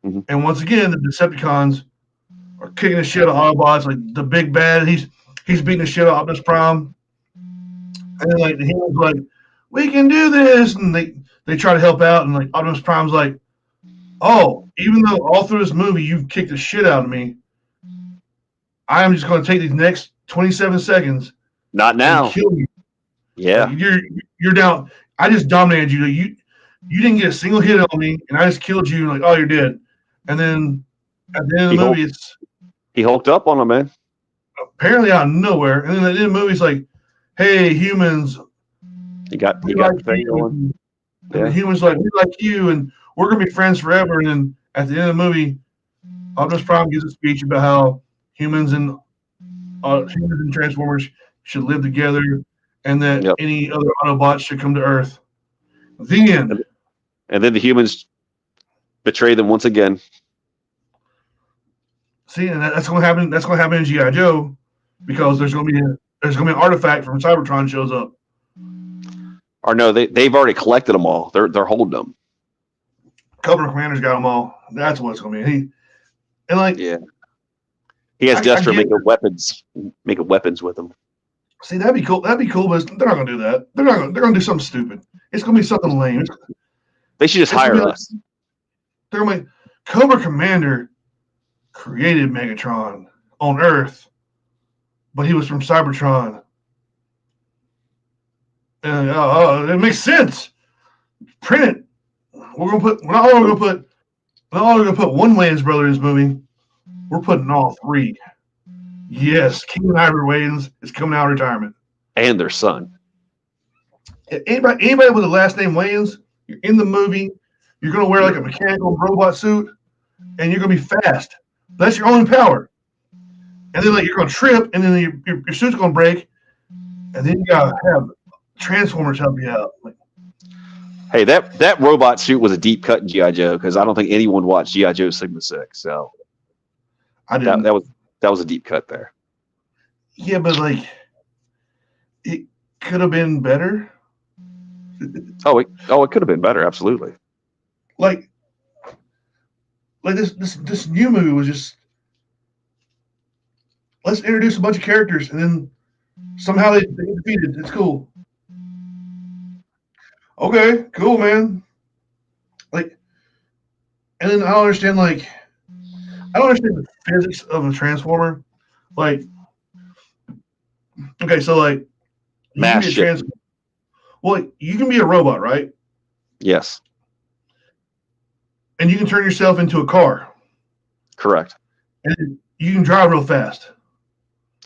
Speaker 2: And once again, the Decepticons are kicking the shit out of Autobots. Like the big bad, he's beating the shit out of Optimus Prime. And then the humans like, we can do this, and they try to help out, and Optimus Prime's like, oh, even though all through this movie you've kicked the shit out of me, I am just going to take these next 27 seconds.
Speaker 1: Not now.
Speaker 2: And kill you.
Speaker 1: Yeah.
Speaker 2: You're down. I just dominated you. You didn't get a single hit on me, and I just killed you. Like, oh, you're dead. And then at the end of the movie,
Speaker 1: he hulked up on him, man.
Speaker 2: Apparently out of nowhere. And then at the end of the movie, it's like, hey, humans.
Speaker 1: He got the thing going.
Speaker 2: And the humans like, we like you, and we're gonna be friends forever. And then at the end of the movie, Optimus Prime gives a speech about how humans and Transformers should live together, and that any other Autobots should come to Earth. The end.
Speaker 1: And then the humans betray them once again.
Speaker 2: See, and that's going to happen. That's going to happen in G.I. Joe because there's going to be an artifact from Cybertron shows up.
Speaker 1: Or no, they've already collected them all. They're holding them.
Speaker 2: Cobra Commander's got them all. That's what it's going to be.
Speaker 1: He has Destro making weapons with them.
Speaker 2: See, that'd be cool. That'd be cool, but they're not going to do that. They're going to do something stupid. It's going to be something lame.
Speaker 1: They should just hire us.
Speaker 2: They're going to be Cobra Commander created Megatron on Earth, but he was from Cybertron. And it makes sense. Print it. We're not only going to put one Wayans brother in this movie. We're putting all 3. Yes, King and Ivory Wayans is coming out of retirement.
Speaker 1: And their son.
Speaker 2: Anybody with the last name Wayans, you're in the movie, you're going to wear a mechanical robot suit, and you're going to be fast. That's your only power. and then like you're gonna trip, and then your suit's gonna break, and then you gotta have Transformers help you out. Like,
Speaker 1: Hey, that robot suit was a deep cut in GI Joe because I don't think anyone watched GI Joe Sigma 6. So
Speaker 2: I didn't.
Speaker 1: that was a deep cut there.
Speaker 2: Yeah, but like it could have been better.
Speaker 1: It could have been better. Absolutely.
Speaker 2: Like this new movie was just, let's introduce a bunch of characters and then somehow they get defeated. It's cool. Okay, cool, man. Like, and then I don't understand the physics of a transformer. Like, okay, so like you
Speaker 1: Mass
Speaker 2: can be a
Speaker 1: shifting.
Speaker 2: well, you can be a robot, right?
Speaker 1: Yes,
Speaker 2: And you can turn yourself into a car,
Speaker 1: correct.
Speaker 2: and you can drive real fast,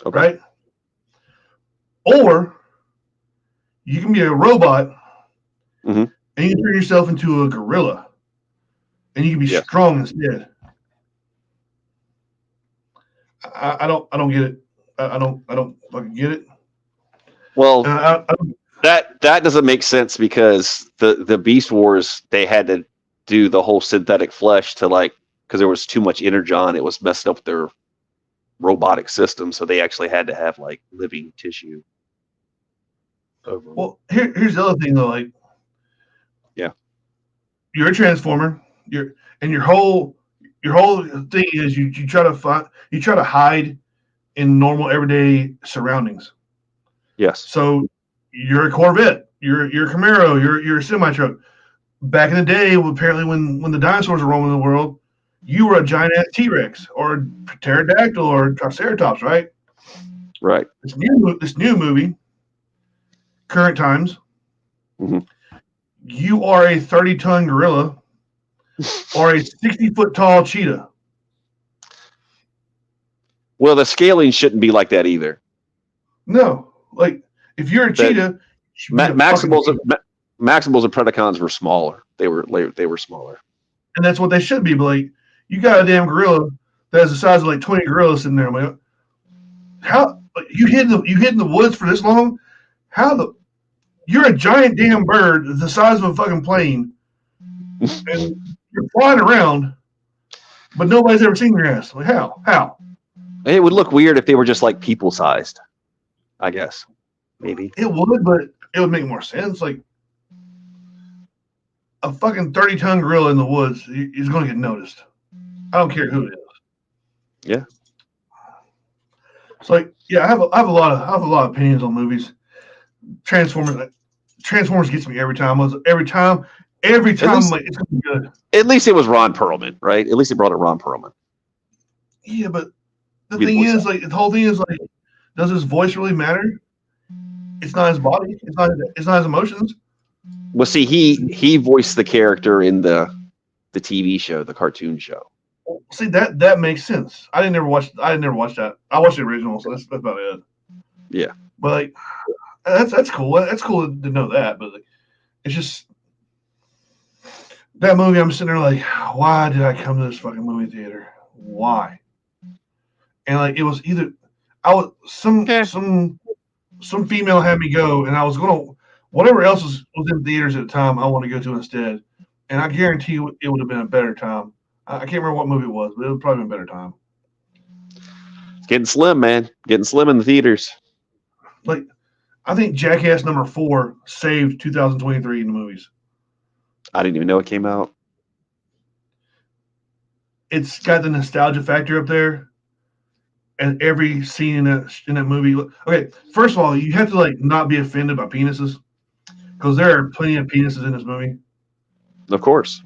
Speaker 1: Okay.
Speaker 2: right? Or you can be a robot,
Speaker 1: Mhm.
Speaker 2: and you can turn yourself into a gorilla, and you can be
Speaker 1: Yes.
Speaker 2: strong instead. I don't get it. I don't fucking get it.
Speaker 1: Well,
Speaker 2: And
Speaker 1: that doesn't make sense because the Beast Wars, they had to do the whole synthetic flesh to because there was too much energon. It was messing up their robotic system, so they actually had to have living tissue over.
Speaker 2: well, here's the other thing though. Like,
Speaker 1: Yeah.
Speaker 2: You're a transformer. Your whole thing is you try to hide in normal everyday surroundings.
Speaker 1: Yes.
Speaker 2: So you're a Corvette. You're a Camaro. You're a semi truck. Back in the day, apparently when the dinosaurs were roaming the world, you were a giant ass T-Rex or a pterodactyl or Triceratops, right?
Speaker 1: Right.
Speaker 2: This new movie, current times,
Speaker 1: Mhm.
Speaker 2: you are a 30-ton gorilla or a 60-foot tall cheetah.
Speaker 1: Well, the scaling shouldn't be like that either.
Speaker 2: No, like if you're a cheetah, you should be a fucking
Speaker 1: Maximals
Speaker 2: cheetah.
Speaker 1: Maximals and Predacons were smaller. They were smaller.
Speaker 2: And that's what they should be. But like, you got a damn gorilla that's the size of like 20 gorillas sitting there. I'm like, how you hid in the woods for this long? You're a giant damn bird the size of a fucking plane, and you're flying around, but nobody's ever seen your ass. Like, how?
Speaker 1: It would look weird if they were just people sized, I guess. Maybe.
Speaker 2: It would, but it would make more sense. Like a fucking 30-ton gorilla in the woods is going to get noticed. I don't care who it is.
Speaker 1: Yeah.
Speaker 2: It's like, yeah, I have a lot of opinions on movies. Transformers gets me every time. Every time, I'm like, it's gonna be good.
Speaker 1: At least it was Ron Perlman, right? At least they brought it Ron Perlman.
Speaker 2: Yeah, but the
Speaker 1: Be the
Speaker 2: thing
Speaker 1: voice
Speaker 2: is, like, the whole thing is like, does his voice really matter? It's not his body. It's not his emotions.
Speaker 1: Well, see, he voiced the character in the TV show, the cartoon show.
Speaker 2: See, that makes sense. I didn't ever watch that. I watched the original, so that's about it.
Speaker 1: Yeah.
Speaker 2: But like, that's cool. That's cool to know that. But like, it's just that movie. I'm sitting there like, why did I come to this fucking movie theater? Why? And like, it was either some female had me go, and I was gonna whatever else was in theaters at the time. I want to go to instead, and I guarantee you it would have been a better time. I can't remember what movie it was, but it would probably been a better time.
Speaker 1: It's getting slim, man. Getting slim in the theaters.
Speaker 2: Like, I think Jackass #4 saved 2023 in the movies.
Speaker 1: I didn't even know it came out.
Speaker 2: It's got the nostalgia factor up there, and every scene in that movie. Okay, first of all, you have to like not be offended by penises, because there are plenty of penises in this movie.
Speaker 1: Of course.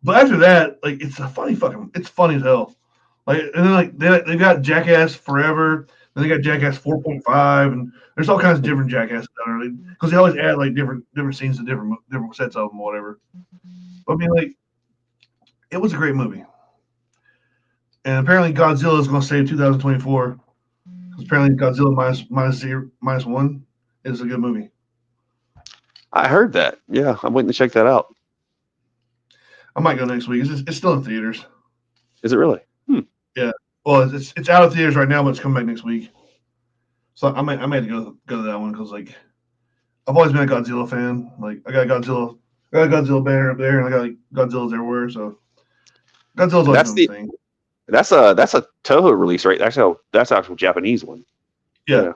Speaker 2: But after that, like, it's funny as hell. Like, and then like they got Jackass Forever, then they got Jackass 4.5, and there's all kinds of different Jackasses because they always add like different scenes to different sets of them or whatever. But I mean, like, it was a great movie, and apparently Godzilla is going to save 2024 because apparently Godzilla minus one is a good movie.
Speaker 1: I heard that. Yeah, I'm waiting to check that out.
Speaker 2: I might go next week. It's still in theaters.
Speaker 1: Is it really?
Speaker 2: Yeah. Well, it's out of theaters right now, but it's coming back next week. So I might have to go to that one because like I've always been a Godzilla fan. Like I got a Godzilla banner up there, and I got like Godzilla's everywhere. So Godzilla's always
Speaker 1: That's
Speaker 2: been
Speaker 1: the
Speaker 2: the thing.
Speaker 1: that's a Toho release, right? That's actual Japanese one.
Speaker 2: Yeah,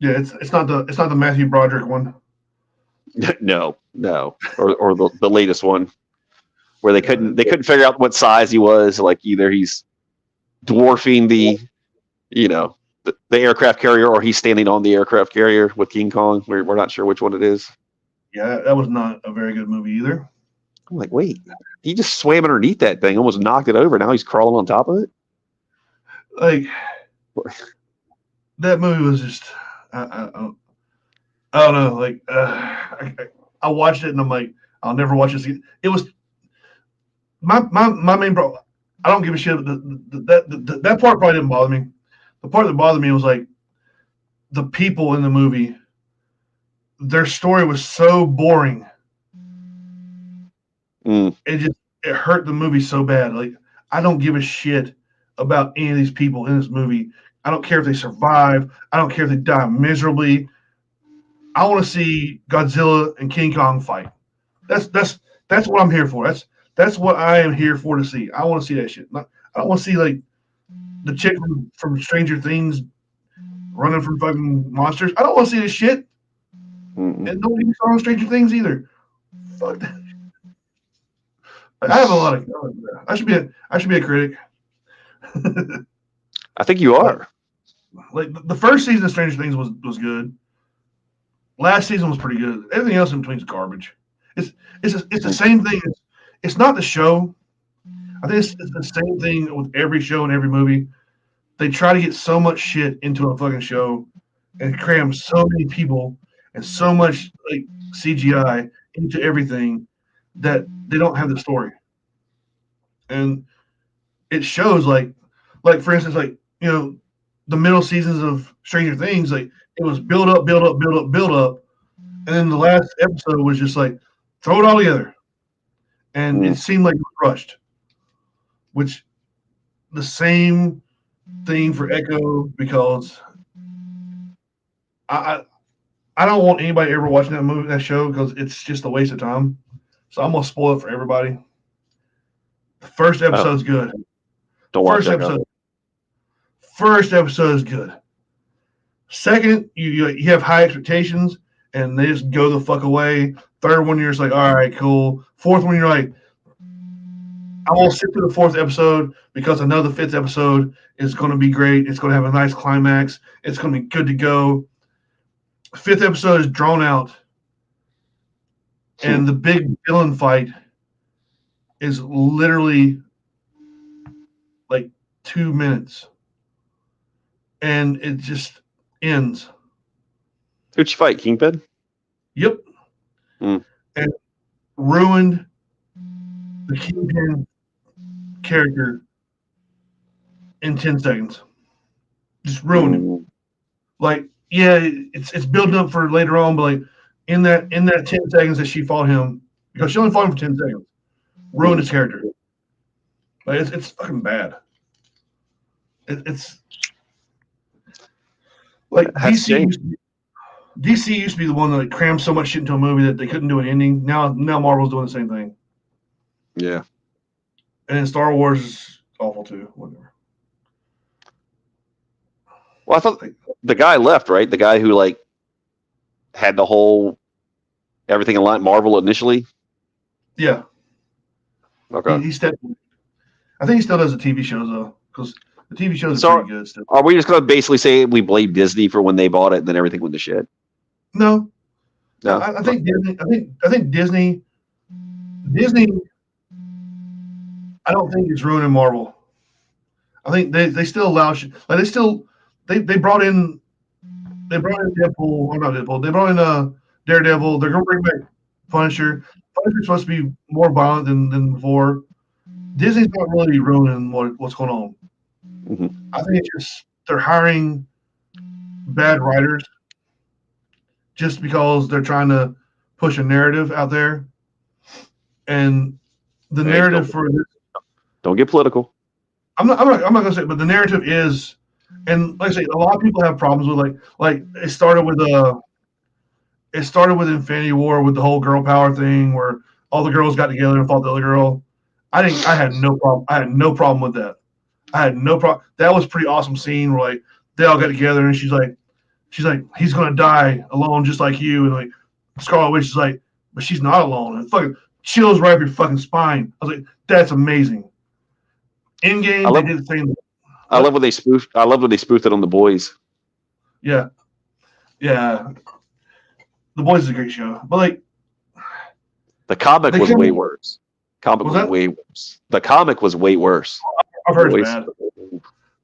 Speaker 2: yeah. It's not the Matthew Broderick one.
Speaker 1: No, or the latest one where they couldn't figure out what size he was. Like either he's dwarfing the the aircraft carrier, or he's standing on the aircraft carrier with King Kong. We're not sure which one it is.
Speaker 2: Yeah, that was not a very good movie either.
Speaker 1: I'm like, wait, he just swam underneath that thing, almost knocked it over. Now he's crawling on top of it.
Speaker 2: Like that movie was just I don't know. Like I watched it and I'm like, I'll never watch this again. It was my main problem. I don't give a shit. That part probably didn't bother me. The part that bothered me was like the people in the movie. Their story was so boring. It hurt the movie so bad. Like I don't give a shit about any of these people in this movie. I don't care if they survive. I don't care if they die miserably. I want to see Godzilla and King Kong fight. That's what I'm here for. That's what I am here for to see. I want to see that shit. I don't want to see like the chick from Stranger Things running from fucking monsters. I don't want to see this shit. And nobody saw Stranger Things either. Fuck that. I have a lot of. I should be a critic.
Speaker 1: I think you are.
Speaker 2: Like the first season of Stranger Things was good. Last season was pretty good. Everything else in between is garbage. It's the same thing. It's not the show. I think it's the same thing with every show and every movie. They try to get so much shit into a fucking show and cram so many people and so much like CGI into everything that they don't have the story. And it shows like for instance, like, the middle seasons of Stranger Things, like it was build up, and then the last episode was just like throw it all together. And it seemed like it was rushed. Which the same thing for Echo, because I don't want anybody ever watching that show because it's just a waste of time. So I'm gonna spoil it for everybody. The first episode's good.
Speaker 1: Don't watch that.
Speaker 2: First episode is good. Second, you have high expectations and they just go the fuck away. Third one, you're just like, all right, cool. Fourth one, you're like, I won't sit through the fourth episode because I know the fifth episode is going to be great. It's going to have a nice climax. It's going to be good to go. Fifth episode is drawn out. And the big villain fight is literally like 2 minutes. And it just ends.
Speaker 1: Who'd you fight, Kingpin?
Speaker 2: Yep. And ruined the Kingpin character in 10 seconds. Just ruined him. Like, yeah, it's building up for later on, but like in that 10 seconds that she fought him, because she only fought him for 10 seconds, ruined his character. Like it's fucking bad. It's like DC used to be the one that like, crammed so much shit into a movie that they couldn't do an ending. Now Marvel's doing the same thing.
Speaker 1: Yeah.
Speaker 2: And then Star Wars is awful too. Whatever.
Speaker 1: Well, I thought the guy left, right? The guy who like had the whole everything in line Marvel initially.
Speaker 2: Yeah.
Speaker 1: Okay.
Speaker 2: He stepped. I think he still does the TV shows though, because the TV shows are pretty good still.
Speaker 1: Are we just going to basically say we blame Disney for when they bought it and then everything went to shit?
Speaker 2: No. I think Disney. I think Disney. I don't think it's ruining Marvel. I think they still allow shit. Like they brought in Deadpool. Or not Deadpool. They brought in Daredevil. They're going to bring back Punisher. Punisher's supposed to be more violent than before. Disney's not really ruining what's going on.
Speaker 1: Mm-hmm.
Speaker 2: I think it's just they're hiring bad writers just because they're trying to push a narrative out there. And the narrative for this.
Speaker 1: Don't get political.
Speaker 2: I'm not gonna say, but the narrative is, and like I say, a lot of people have problems with like it started with Infinity War with the whole girl power thing where all the girls got together and fought the other girl. I had no problem. I had no problem with that. I had no problem. That was a pretty awesome scene where like they all got together and she's like, he's gonna die alone just like you, and like Scarlet Witch is like, but she's not alone. And fucking chills right up your fucking spine. I was like, that's amazing. In game, they did the same.
Speaker 1: I love when they spoofed. I love when they spoofed it on The Boys.
Speaker 2: Yeah, yeah. The Boys is a great show, but like
Speaker 1: the comic was way worse. The comic was way worse.
Speaker 2: I've heard it's bad.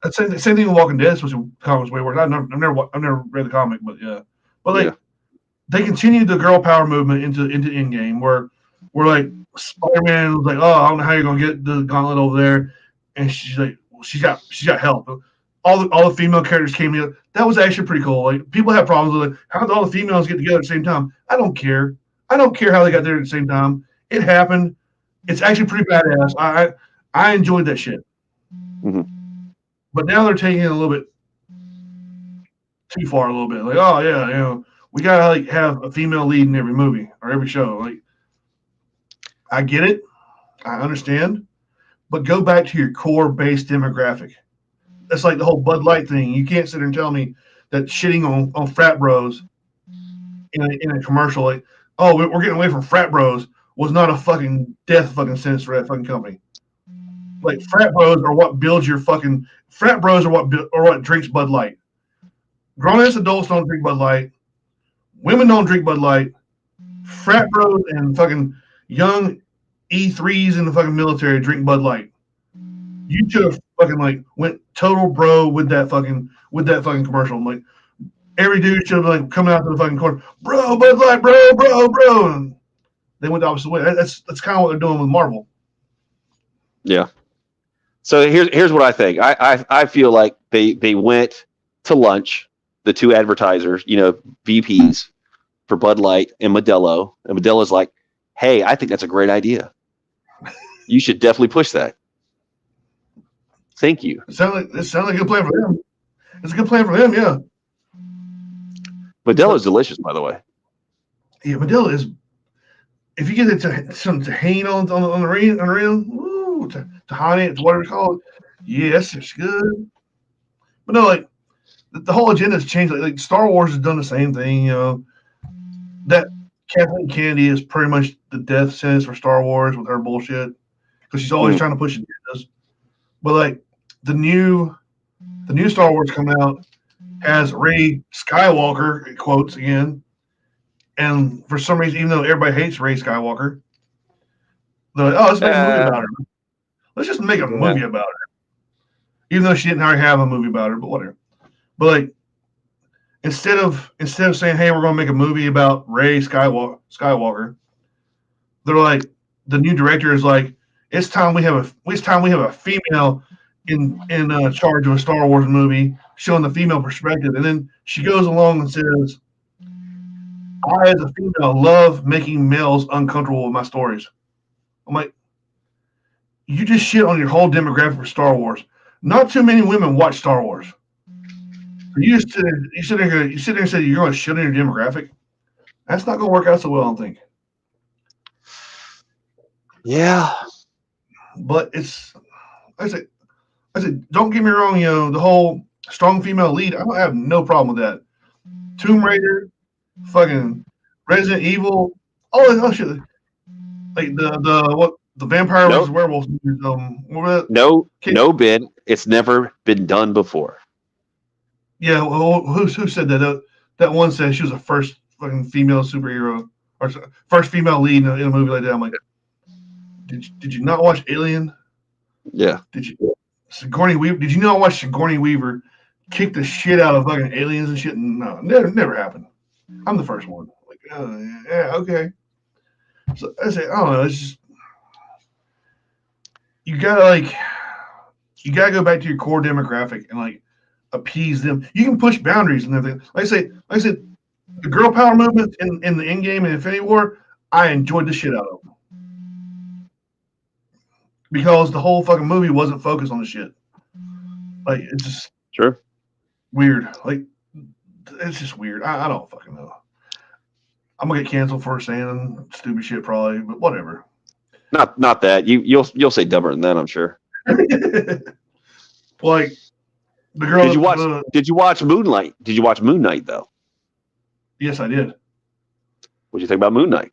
Speaker 2: That's the same thing with Walking Dead. Which the comic was way worse. I've never read the comic, but yeah. But like they continued the girl power movement into in game where like Spider-Man was like, oh, I don't know how you're gonna get the gauntlet over there, and she's like, well, she's got help. All the female characters came together. That was actually pretty cool. Like people have problems with it. How did all the females get together at the same time? I don't care. I don't care how they got there at the same time. It happened. It's actually pretty badass. I enjoyed that shit.
Speaker 1: Mm-hmm.
Speaker 2: But now they're taking it a little bit too far. A little bit like, oh yeah, we gotta like have a female lead in every movie or every show. Like, I get it. I understand. But go back to your core base demographic. That's like the whole Bud Light thing. You can't sit there and tell me that shitting on frat bros in a commercial, like, oh, we're getting away from frat bros, was not a fucking death fucking sentence for that fucking company. Like, frat bros are what builds your fucking frat bros are what drinks Bud Light. Grown ass adults don't drink Bud Light. Women don't drink Bud Light. Frat bros and fucking young E3s in the fucking military drink Bud Light. You should have fucking like went total bro with that fucking commercial. Like every dude should have like coming out to the fucking corner, bro, Bud Light, bro. And they went the opposite way. That's kind of what they're doing with Marvel.
Speaker 1: Yeah. So here's what I think. I feel like they went to lunch, the two advertisers, VPs for Bud Light and Modelo, and Modelo's like, hey, I think that's a great idea. You should definitely push that. Thank you.
Speaker 2: It sounds like a good plan for them. It's a good plan for them, yeah.
Speaker 1: Modelo's delicious, by the way.
Speaker 2: Yeah, Modelo is. If you get it some tahini on the rim, woo, tahini, it's whatever it's called. Yes, it's good. But no, like the whole agenda has changed. Like Star Wars has done the same thing. That Kathleen Kennedy is pretty much the death sentence for Star Wars with her bullshit because she's always trying to push agendas. But like the new Star Wars coming out has Rey Skywalker, quotes again, and for some reason, even though everybody hates Rey Skywalker, they're like, oh, let's make a movie about her. Let's just make a movie about her, even though she didn't already have a movie about her. But whatever. But like instead of saying, hey, we're going to make a movie about Rey Skywalker, they're like, the new director is like, it's time we have a female in charge of a Star Wars movie, showing the female perspective. And then she goes along and says, I, as a female, love making males uncomfortable with my stories. I'm like, you just shit on your whole demographic for Star Wars. Not too many women watch Star Wars. You sit there and say you're going to shit on your demographic. That's not going to work out so well, I don't think.
Speaker 1: Yeah.
Speaker 2: But it's, I said, don't get me wrong, the whole strong female lead, I don't have no problem with that. Tomb Raider, fucking Resident Evil, all that shit. Like the vampire versus werewolf.
Speaker 1: No, Ben. It's never been done before.
Speaker 2: Yeah, well, who said that? That one said she was the first fucking female superhero or first female lead in a movie like that. I'm like, did you not watch Alien?
Speaker 1: Yeah.
Speaker 2: Did you not watch Sigourney Weaver kick the shit out of fucking aliens and shit? No, never happened. I'm the first one. Like, yeah, okay. So I say, I don't know. It's just you gotta go back to your core demographic and like appease them. You can push boundaries and everything. Like I said, the girl power movement in the end game and Infinity War, I enjoyed the shit out of them. Because the whole fucking movie wasn't focused on the shit. Like it's just
Speaker 1: Sure.
Speaker 2: weird. Like it's just weird. I don't fucking know. I'm gonna get canceled for saying stupid shit probably, but whatever.
Speaker 1: Not that you'll say dumber than that, I'm sure.
Speaker 2: Like the girl.
Speaker 1: Did you watch Moonlight? Did you watch Moon Knight though?
Speaker 2: Yes, I did.
Speaker 1: What'd you think about Moon Knight?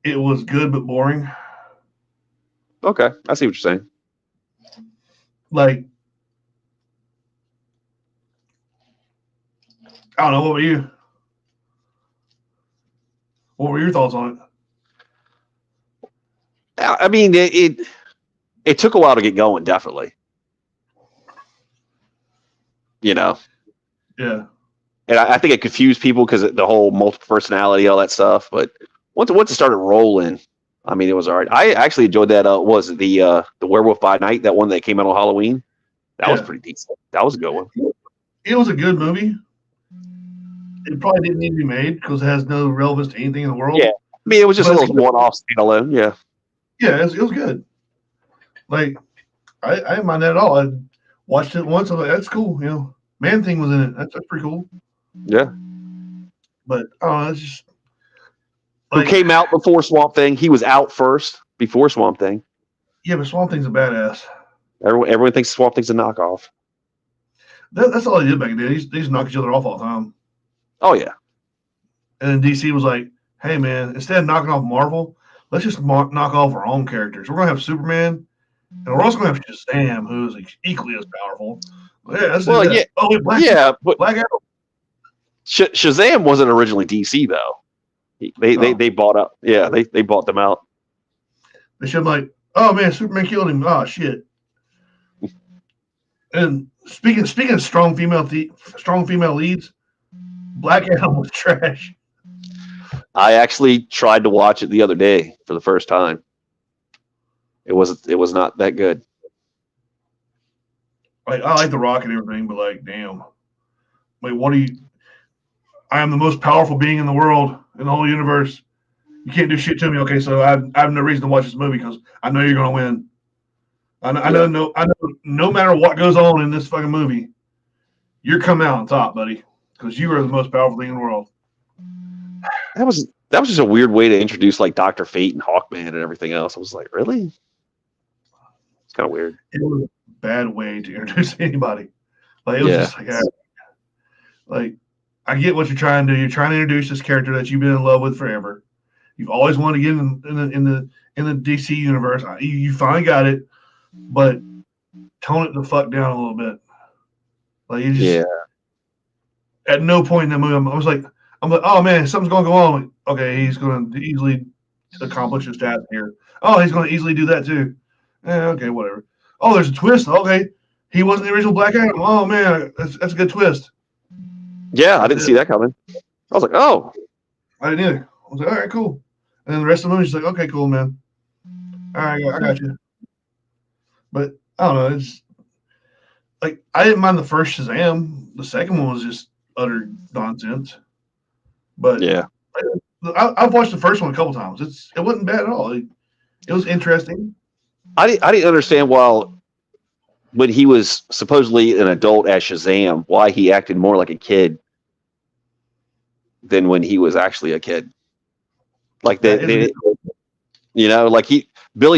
Speaker 2: It was good but boring.
Speaker 1: Okay, I see what you're saying.
Speaker 2: Like I don't know. What were you? What were your thoughts on it?
Speaker 1: I mean, it took a while to get going, definitely. You know.
Speaker 2: Yeah.
Speaker 1: And I think it confused people because the whole multiple personality, all that stuff. But once it started rolling, I mean, it was all right. I actually enjoyed that. Was it the Werewolf by Night, that one that came out on Halloween? That was pretty decent. That was a good one.
Speaker 2: It was a good movie. It probably didn't need to be made because it has no relevance to anything in the world.
Speaker 1: Yeah, I mean, it was just a little one-off standalone. Yeah.
Speaker 2: Yeah, it was good. Like I didn't mind that at all. I watched it once. I was like, that's cool. You know, Man Thing was in it. That's pretty cool.
Speaker 1: Yeah.
Speaker 2: But I don't know. It's just
Speaker 1: who came out before Swamp Thing? He was out first before Swamp Thing.
Speaker 2: Yeah, but Swamp Thing's a badass.
Speaker 1: Everyone thinks Swamp Thing's a knockoff.
Speaker 2: That's all they did back then. They just knock each other off all the time.
Speaker 1: Oh yeah.
Speaker 2: And then DC was like, "Hey man, instead of knocking off Marvel, let's just knock off our own characters. We're gonna have Superman, and we're also gonna have Shazam, who's equally as powerful." Yeah.
Speaker 1: Yeah.
Speaker 2: Oh, wait, Black Arrow.
Speaker 1: Shazam wasn't originally DC though. They bought up. Yeah, they bought them out.
Speaker 2: They should like, oh man, Superman killed him. Oh shit. And speaking of strong female leads, Black Adam was trash.
Speaker 1: I actually tried to watch it the other day for the first time. It was not that good.
Speaker 2: Like I like The Rock and everything, but like, damn. Like, what are you? I am the most powerful being in the world, in the whole universe. You can't do shit to me. Okay, so I have no reason to watch this movie because I know you're gonna win. I know. No matter what goes on in this fucking movie, you're coming out on top, buddy, because you are the most powerful thing in the world.
Speaker 1: That was just a weird way to introduce like Dr. Fate and Hawkman and everything else. I was like, really? It's kind of weird.
Speaker 2: It was a bad way to introduce anybody. Like it was just like I get what you're trying to do. You're trying to introduce this character that you've been in love with forever. You've always wanted to get in the DC universe. You finally got it, but tone it the fuck down a little bit. Like you just at no point in that movie, I'm like, oh man, something's going to go on. Like, okay, he's going to easily accomplish his task here. Oh, he's going to easily do that too. Okay, whatever. Oh, there's a twist. Okay, he wasn't the original Black Adam. Oh man, that's a good twist.
Speaker 1: Yeah, I didn't see that coming. I was like, oh,
Speaker 2: I didn't either. I was like, all right, cool. And then the rest of the movie's like, okay, cool, man. All right, I got you. But I don't know. It's like I didn't mind the first Shazam. The second one was just utter nonsense. But
Speaker 1: yeah,
Speaker 2: I've watched the first one a couple times. It wasn't bad at all. It was interesting.
Speaker 1: I didn't understand when he was supposedly an adult as Shazam, why he acted more like a kid than when he was actually a kid. Like Billy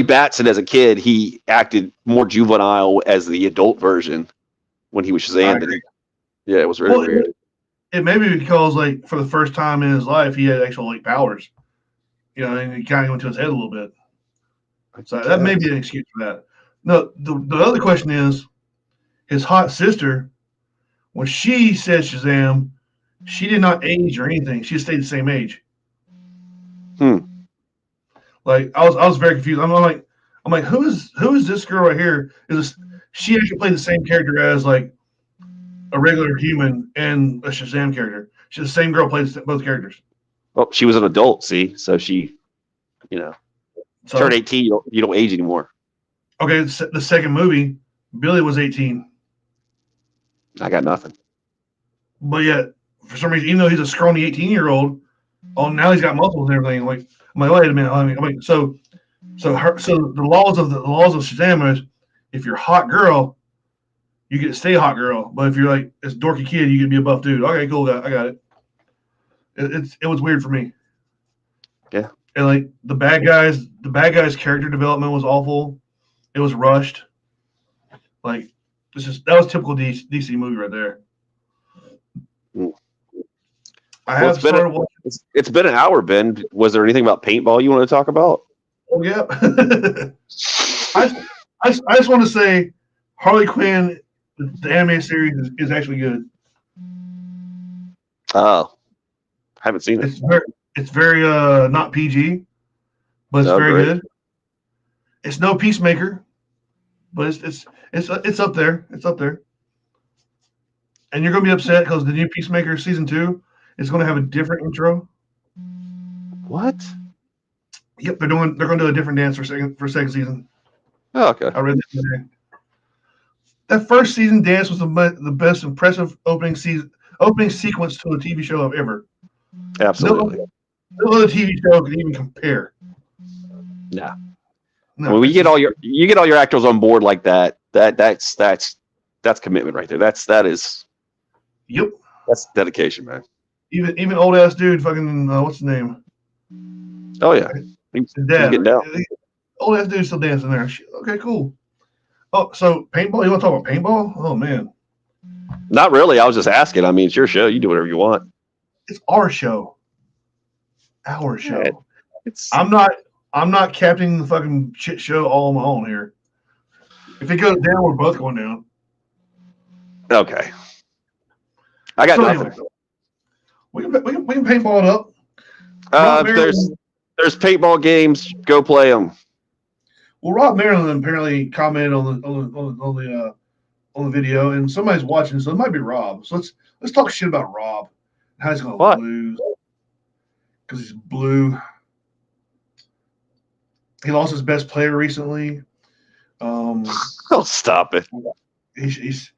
Speaker 1: Batson as a kid, he acted more juvenile as the adult version when he was Shazam. It was really weird.
Speaker 2: It may be because, like, for the first time in his life, he had actual like powers. You know, and he kind of went to his head a little bit. So that may be an excuse for that. No, the other question is, his hot sister, when she said Shazam, she did not age or anything. She stayed the same age. Like I was very confused. I'm like, who is this girl right here? She actually played the same character as like a regular human and a Shazam character. She's the same girl plays both characters.
Speaker 1: Well, she was an adult, see, so she, turned 18. You don't age anymore.
Speaker 2: Okay, the second movie, Billy was 18.
Speaker 1: I got nothing.
Speaker 2: But yet, for some reason, even though he's a scrawny 18-year-old, now he's got muscles and everything. Like, I'm like, wait a minute. So the laws of Shazam is if you're a hot girl, you get to stay a hot girl. But if you're like this dorky kid, you get to be a buff dude. Okay, cool, I got it. It was weird for me.
Speaker 1: Yeah.
Speaker 2: And like the bad guys' character development was awful. It was rushed. Like that was typical DC movie right there.
Speaker 1: Mm.
Speaker 2: It's
Speaker 1: been an hour, Ben. Was there anything about paintball you want to talk about?
Speaker 2: Oh yeah. I just want to say Harley Quinn, the anime series is actually good.
Speaker 1: Oh, haven't seen it.
Speaker 2: It's very not PG, but it's very good. It's no Peacemaker, but it's up there. It's up there. And you're gonna be upset because the new Peacemaker season 2 is gonna have a different intro.
Speaker 1: What?
Speaker 2: Yep, they're gonna do a different dance for second season.
Speaker 1: Oh, okay.
Speaker 2: I read that today. That first season dance was the best impressive opening sequence to a TV show I've ever.
Speaker 1: Absolutely.
Speaker 2: No other TV show can even compare.
Speaker 1: Nah. No. When you get all your actors on board like that, that's commitment right there. That's
Speaker 2: Yep.
Speaker 1: That's dedication, man.
Speaker 2: Even old ass dude, fucking what's his name?
Speaker 1: Oh yeah, he's getting down.
Speaker 2: Old ass dude still dancing there. Okay, cool. Oh, so paintball? You want to talk about paintball? Oh man.
Speaker 1: Not really. I was just asking. I mean, it's your show. You do whatever you want.
Speaker 2: It's our show. Our show.
Speaker 1: Yeah,
Speaker 2: I'm not captaining the fucking shit show all on my own here. If it goes down, we're both going down.
Speaker 1: Okay. I got nothing.
Speaker 2: Anyway, we can paintball it up.
Speaker 1: There's paintball games. Go play them.
Speaker 2: Well, Rob Maryland apparently commented on the video, and somebody's watching, so it might be Rob. So let's talk shit about Rob. How he's gonna lose because he's blue. He lost his best player recently.
Speaker 1: Oh, stop it.
Speaker 2: He's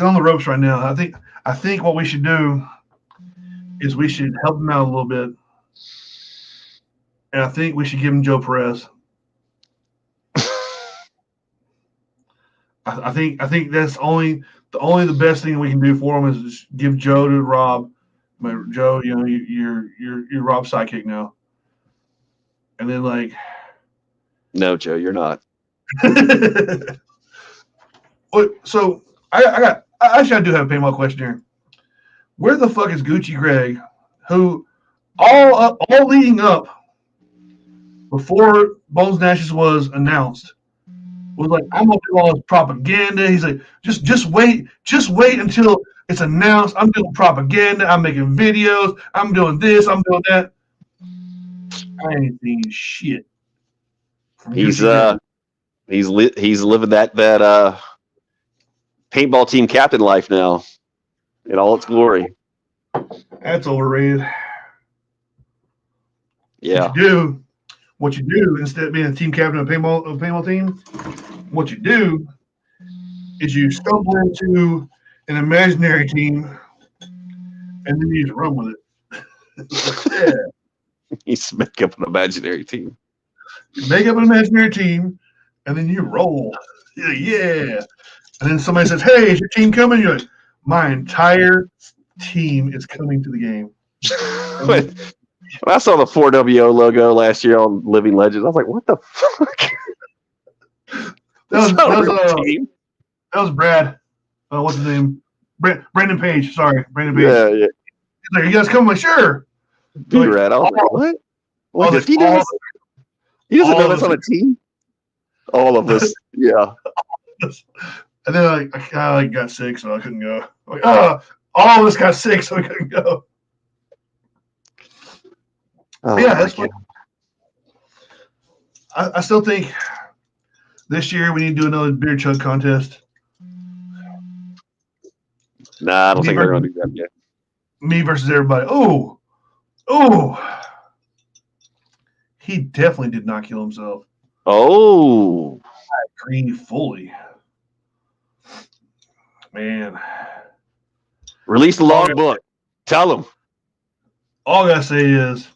Speaker 2: on the ropes right now. I think what we should do is we should help him out a little bit, and I think we should give him Joe Perez. I think that's the best thing we can do for him is just give Joe to Rob. Joe, you know, you're Rob's sidekick now. And then like,
Speaker 1: no, Joe, you're not.
Speaker 2: So I actually do have a paintball question here. Where the fuck is Gucci Greg, who all leading up before Bones Nashes was announced? Was like, I'm gonna do all this propaganda. He's like, just wait until it's announced. I'm doing propaganda. I'm making videos. I'm doing this. I'm doing that. I ain't seeing shit.
Speaker 1: He's living that paintball team captain life now in all its glory.
Speaker 2: That's overrated.
Speaker 1: Yeah.
Speaker 2: What you do instead of being a team captain of a paintball team, what you do is you stumble into an imaginary team and then you just run with it.
Speaker 1: Yeah. You make up an imaginary team.
Speaker 2: You make up an imaginary team and then you roll. Yeah. And then somebody says, hey, is your team coming? You're like, my entire team is coming to the game.
Speaker 1: When I saw the 4WO logo last year on Living Legends, I was like, what the fuck?
Speaker 2: That was Brad. What's his name? Brandon Page. Sorry, Brandon Page.
Speaker 1: Yeah. He's
Speaker 2: like, you guys coming? Like, sure.
Speaker 1: B-Rad. I was like, what? What? He doesn't know that's on a team? All of us. Yeah.
Speaker 2: And then I got sick, so I couldn't go. Like, all of us got sick, so we couldn't go.
Speaker 1: Oh,
Speaker 2: yeah, that's fun. I still think this year we need to do another beer chug contest.
Speaker 1: Nah, I don't think we're going to do that yet.
Speaker 2: Me versus everybody. Oh, he definitely did not kill himself.
Speaker 1: Oh,
Speaker 2: I agree fully. Man,
Speaker 1: release the logbook. Tell him.
Speaker 2: All I gotta say is,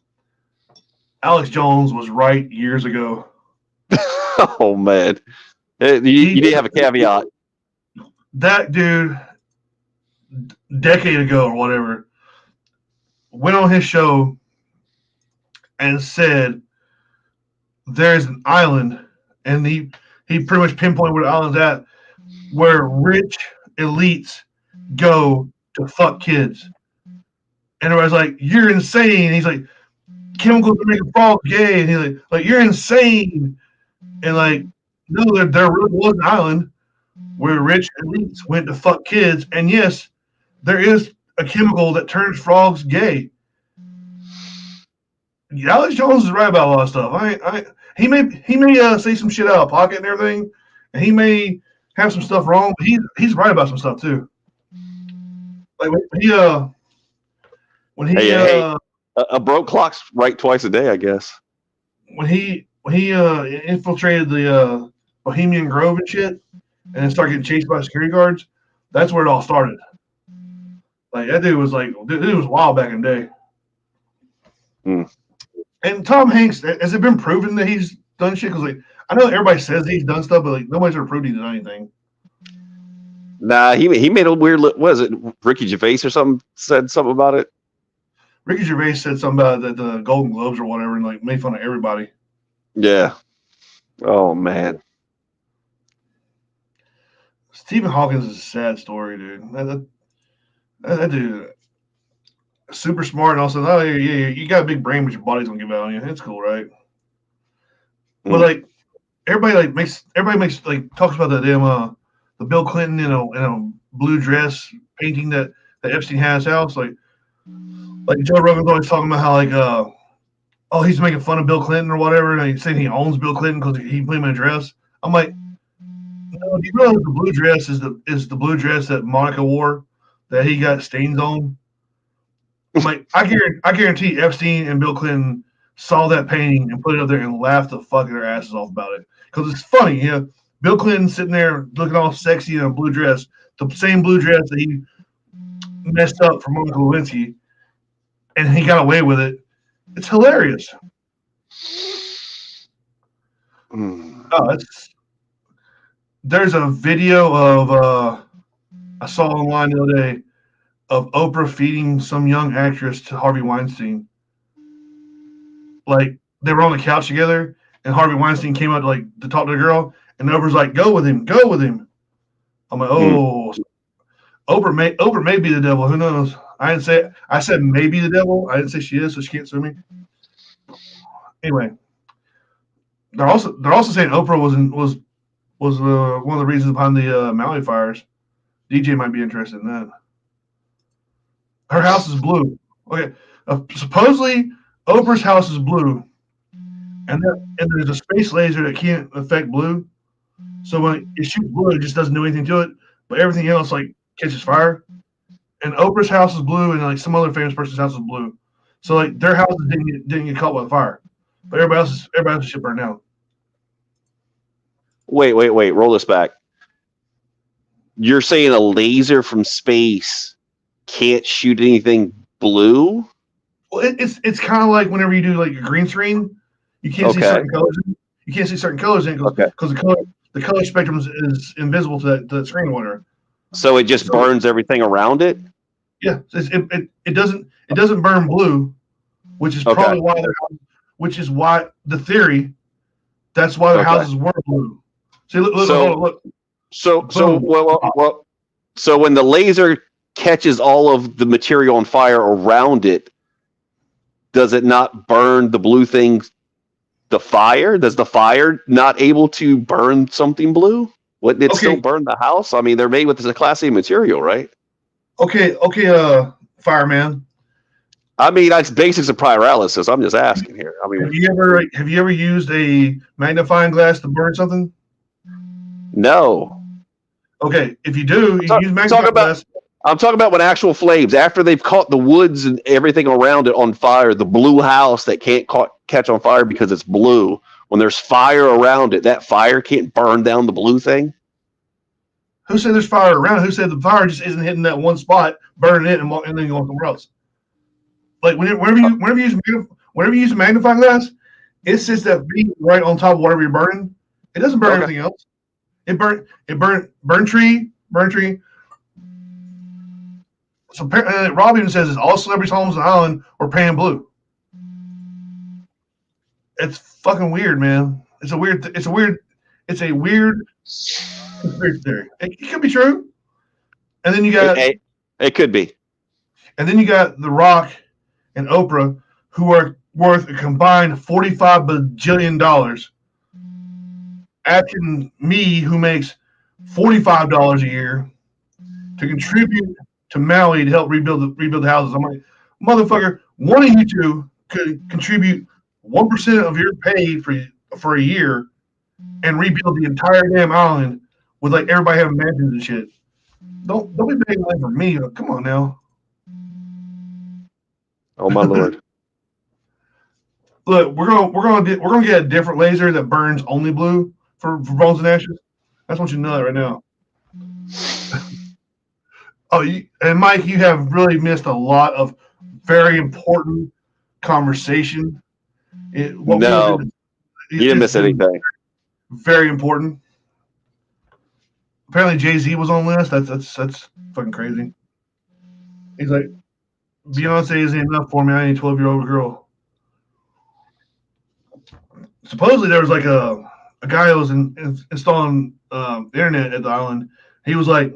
Speaker 2: Alex Jones was right years ago.
Speaker 1: Oh man, You need to have a caveat.
Speaker 2: That dude, decade ago or whatever, went on his show and said there's an island, and he pretty much pinpointed where the island's at, where rich elites go to fuck kids. And everybody's like, "You're insane." And he's like, "Chemicals are making frogs gay," and he's like, "You're insane." And like, no, there really was an island where rich elites went to fuck kids, and yes, there is a chemical that turns frogs gay. Alex Jones is right about a lot of stuff. He may say some shit out of pocket and everything, and he may have some stuff wrong, but he's right about some stuff too. Like when he
Speaker 1: a broke clock's right twice a day, I guess.
Speaker 2: When he infiltrated the Bohemian Grove and shit, and then started getting chased by security guards, that's where it all started. Like that dude was wild back in the day.
Speaker 1: Hmm.
Speaker 2: And Tom Hanks, has it been proven that he's done shit? Because like I know everybody says he's done stuff, but like nobody's ever proved he's done anything.
Speaker 1: Nah, he made a weird. What was it? Ricky Gervais or something said something about it.
Speaker 2: Ricky Gervais said something about the Golden Globes or whatever, and like made fun of everybody.
Speaker 1: Yeah. Oh man.
Speaker 2: Stephen Hawking is a sad story, dude. That dude, super smart, and also, oh yeah, you got a big brain, but your body's gonna give out on you. It's cool, right? But like everybody makes like talks about the damn the Bill Clinton in a blue dress painting that Epstein has house. Like Joe Rogan's always talking about how like oh, he's making fun of Bill Clinton or whatever, and he's saying he owns Bill Clinton because he put him in a dress. I'm like, no, do you know the blue dress is the blue dress that Monica wore that he got stains on? I'm like, I guarantee Epstein and Bill Clinton saw that painting and put it up there and laughed the fucking their asses off about it because it's funny, you know. Bill Clinton sitting there looking all sexy in a blue dress, the same blue dress that he messed up for Monica Lewinsky, and he got away with it. It's hilarious. Oh, there's a video of I saw online the other day of Oprah feeding some young actress to Harvey Weinstein. Like they were on the couch together, and Harvey Weinstein came out to talk to the girl, and Oprah's like, "Go with him, go with him." I'm like, "Oh, Oprah may be the devil. Who knows?" I said maybe the devil. I didn't say she is, so she can't sue me. Anyway, they're also saying Oprah was one of the reasons behind the Maui fires. DJ might be interested in that. Her house is blue. Okay, supposedly Oprah's house is blue, and there's a space laser that can't affect blue. So when it shoots blue, it just doesn't do anything to it, but everything else like catches fire. And Oprah's house is blue, and like some other famous person's house is blue. So like their houses didn't get caught by the fire, but everybody else's shit burned down.
Speaker 1: Wait. Roll this back. You're saying a laser from space can't shoot anything blue?
Speaker 2: Well, it's kind of like whenever you do like a green screen, you can't see certain colors. You can't see certain colors in because the color spectrum is invisible to that screen or whatever.
Speaker 1: So it just burns everything around it?
Speaker 2: Yeah, it doesn't burn blue, which is probably why the theory that's why the houses were blue. See, look.
Speaker 1: So when the laser catches all of the material on fire around it, does it not burn the blue thing? The fire? Does the fire not able to burn something blue? Wouldn't it still burn the house? I mean, they're made with this Class A material, right?
Speaker 2: Okay, fireman.
Speaker 1: I mean, that's basics of pyrolysis. I'm just asking here. I mean,
Speaker 2: have you ever used a magnifying glass to burn something?
Speaker 1: No.
Speaker 2: Okay, if you do, you use magnifying glass.
Speaker 1: I'm talking about when actual flames, after they've caught the woods and everything around it on fire, the blue house that can't catch on fire because it's blue. When there's fire around it, that fire can't burn down the blue thing.
Speaker 2: Who said there's fire around it? Who said the fire just isn't hitting that one spot, burning it, and then going somewhere else? Like whenever you use a magnifying glass, it sits that beam right on top of whatever you're burning. It doesn't burn anything else. It burn tree. So Rob even says all celebrities' homes on the island were painted blue. It's fucking weird, man. It's a weird conspiracy theory. It could be true. And then you got
Speaker 1: it could be.
Speaker 2: And then you got The Rock and Oprah, who are worth a combined $45 bajillion, asking me, who makes $45 a year, to contribute to Maui to help rebuild the houses. I'm like, motherfucker, one of you two could contribute 1% of your pay for a year and rebuild the entire damn island with like everybody having mansions and shit. Don't be begging money for me. Come on now.
Speaker 1: Oh my lord.
Speaker 2: Look, we're gonna get a different laser that burns only blue for Bones and Ashes. I just want you to know that right now. And Mike, you have really missed a lot of very important conversation.
Speaker 1: You didn't miss anything.
Speaker 2: Very important. Apparently, Jay-Z was on the list. That's fucking crazy. He's like, Beyonce isn't enough for me. I need a 12-year-old girl. Supposedly, there was like a guy who was installing the internet at the island. He was like,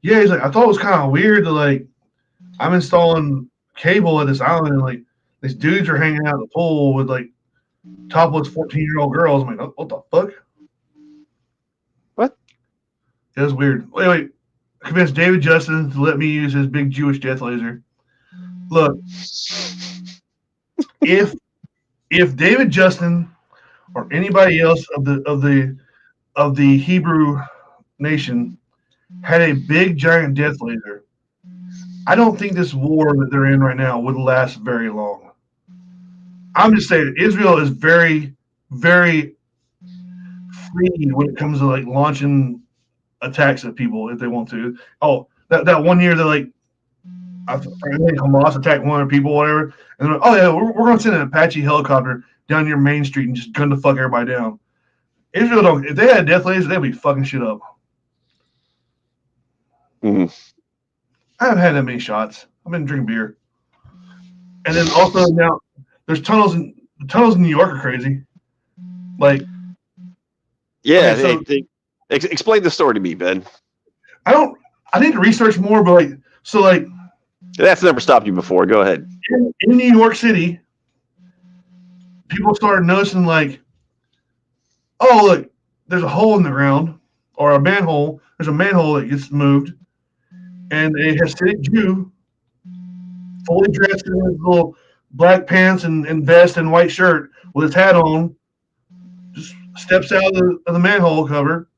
Speaker 2: yeah, he's like, I thought it was kind of weird that like I'm installing cable at this island and like these dudes are hanging out at the pool with like topless 14-year-old girls. I'm like, what the fuck?
Speaker 1: What?
Speaker 2: It was weird. Wait. I convinced David Justin to let me use his big Jewish death laser. Look, if David Justin or anybody else of the Hebrew nation had a big giant death laser, I don't think this war that they're in right now would last very long. I'm just saying Israel is very, very free when it comes to like launching attacks at people if they want to. Oh, that one year that like I think Hamas attacked 100 people, whatever, and they're like, oh yeah, we're going to send an Apache helicopter down your main street and just gun the fuck everybody down. Israel don't. If they had a death laser, they'd be fucking shit up.
Speaker 1: Mm-hmm.
Speaker 2: I haven't had that many shots. I've been drinking beer, and then also now there's tunnels in New York are crazy. Like,
Speaker 1: yeah, okay, explain the story to me, Ben.
Speaker 2: I need to research more, but like.
Speaker 1: That's never stopped you before. Go ahead.
Speaker 2: In New York City, people started noticing like, oh look, there's a hole in the ground or a manhole. There's a manhole that gets moved, and a Hasidic Jew, fully dressed in his little black pants and vest and white shirt with his hat on, just steps out of the manhole cover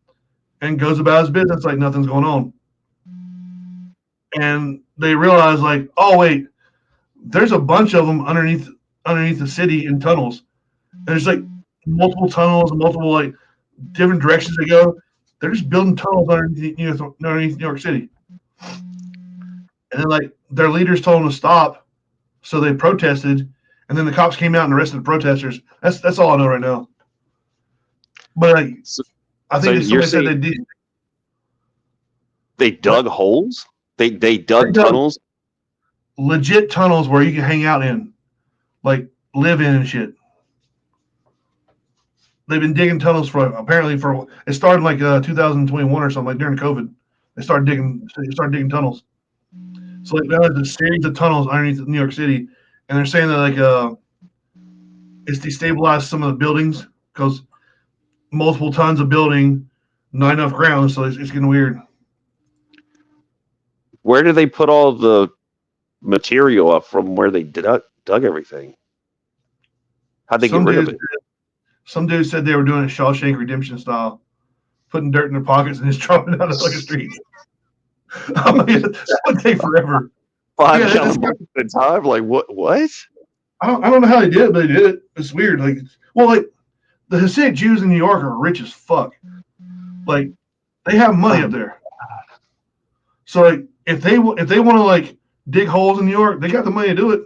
Speaker 2: and goes about his business like nothing's going on. And they realize like, oh wait, there's a bunch of them underneath the city in tunnels. And there's like multiple tunnels, multiple like different directions they go. They're just building tunnels underneath New York City. And then like their leaders told them to stop, so they protested, and then the cops came out and arrested the protesters. That's all I know right now. But like, I think somebody said they did.
Speaker 1: They dug holes. They dug tunnels.
Speaker 2: Legit tunnels where you can hang out in, like live in and shit. They've been digging tunnels for it started like 2021 or something, like during COVID. They started digging tunnels. So like now there's a series of tunnels underneath New York City, and they're saying that like it's destabilized some of the buildings because multiple tons of building, not enough ground, so it's getting weird.
Speaker 1: Where do they put all the material up from where they dug everything? How'd they get rid of it?
Speaker 2: Some dude said they were doing it Shawshank Redemption style, putting dirt in their pockets and just dropping it out of like a street. I mean, that would take forever.
Speaker 1: 5 gallons at a time? Like what?
Speaker 2: I don't know how they did it, but they did it. It's weird. Like, well, like the Hasidic Jews in New York are rich as fuck. Like, they have money up there. So like, if they want to like dig holes in New York, they got the money to do it.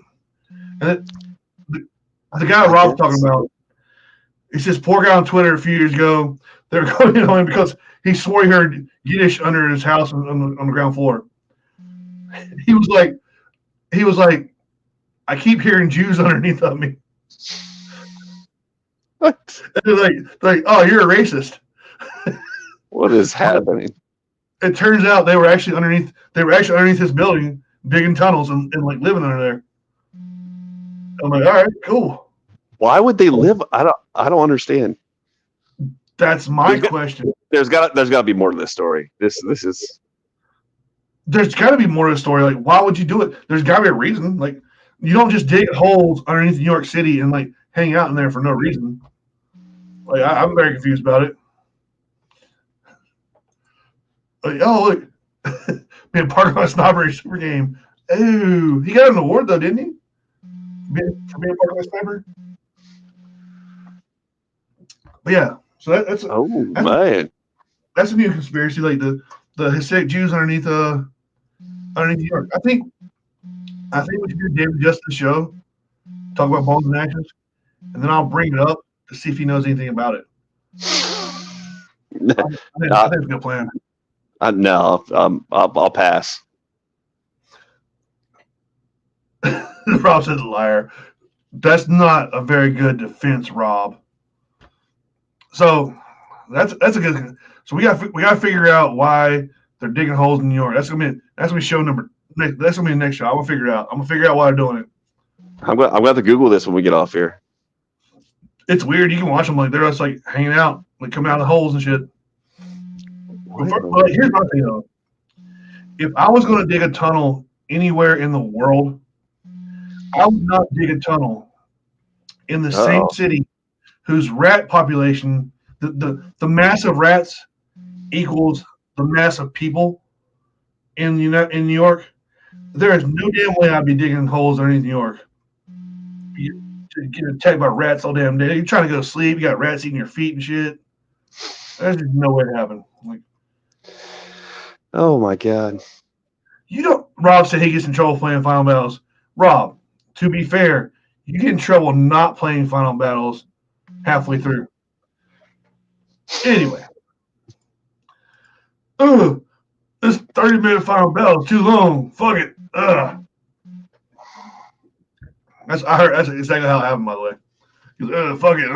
Speaker 2: And the guy Rob was talking about, it's this poor guy on Twitter a few years ago They were going in on him because he swore he heard Yiddish under his house on the ground floor. He was like, I keep hearing Jews underneath of me.
Speaker 1: What?
Speaker 2: And they're like, oh, you're a racist.
Speaker 1: What is happening?
Speaker 2: It turns out they were actually underneath his building, digging tunnels and like living under there. I'm like, all right, cool.
Speaker 1: Why would they live? I don't understand.
Speaker 2: That's my question.
Speaker 1: There's got to be more to this story. This is.
Speaker 2: There's got to be more to the story. Like, why would you do it? There's got to be a reason. Like, you don't just dig holes underneath New York City and like hang out in there for no reason. Like, I'm very confused about it. Like, oh look, being part of a Snobbery Super Game. Oh, he got an award though, didn't he? For being part of a Snobbery. But yeah, so that's
Speaker 1: man,
Speaker 2: that's a new conspiracy. Like the Hasidic Jews underneath New York. I think we should do David Justice show, talk about Bones and Ashes, and then I'll bring it up to see if he knows anything about it. I think it's a good plan.
Speaker 1: No, I'll pass.
Speaker 2: Rob says liar. That's not a very good defense, Rob. So that's a good. So we got to figure out why they're digging holes in New York. That's gonna be show number. That's gonna be the next show. I'm gonna figure it out. I'm gonna figure out why they're doing it.
Speaker 1: I'm gonna have to Google this when we get off here.
Speaker 2: It's weird. You can watch them like they're just like hanging out, like coming out of the holes and shit. But here's my thing though. If I was going to dig a tunnel anywhere in the world, I would not dig a tunnel in the same city whose rat population, the mass of rats equals the mass of people in New York. There is no damn way I'd be digging holes underneath New York. You get attacked by rats all damn day. You're trying to go to sleep. You got rats eating your feet and shit. There's just no way to happen. Like,
Speaker 1: oh my god!
Speaker 2: Rob said he gets in trouble playing Final Battles. Rob, to be fair, you get in trouble not playing Final Battles halfway through. Anyway, this 30-minute Final Battle is too long. Fuck it. That's exactly how it happened, by the way. He goes, fuck it.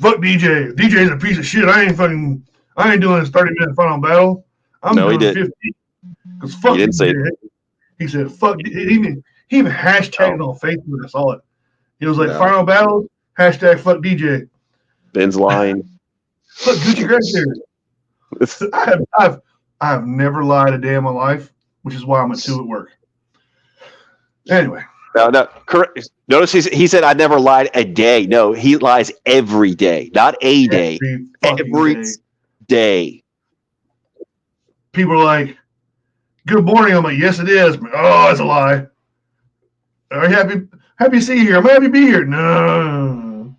Speaker 2: Fuck DJ. DJ's a piece of shit. I ain't doing this 30-minute Final Battle. I'm doing 50. Because fuck. He didn't say it. He said fuck. He even hashtagged it on Facebook. I saw it. He was like, Final Battle, hashtag fuck DJ.
Speaker 1: Ben's lying.
Speaker 2: Look, Gucci Greg here. I have never lied a day in my life, which is why I'm at 2 at work. Anyway.
Speaker 1: No, correct. Notice he said I never lied a day. No, he lies every day, not a day. Every day.
Speaker 2: People are like, good morning. I'm like, yes, it is. Oh, it's a lie. Are you happy to see you here? I'm happy to be here. No.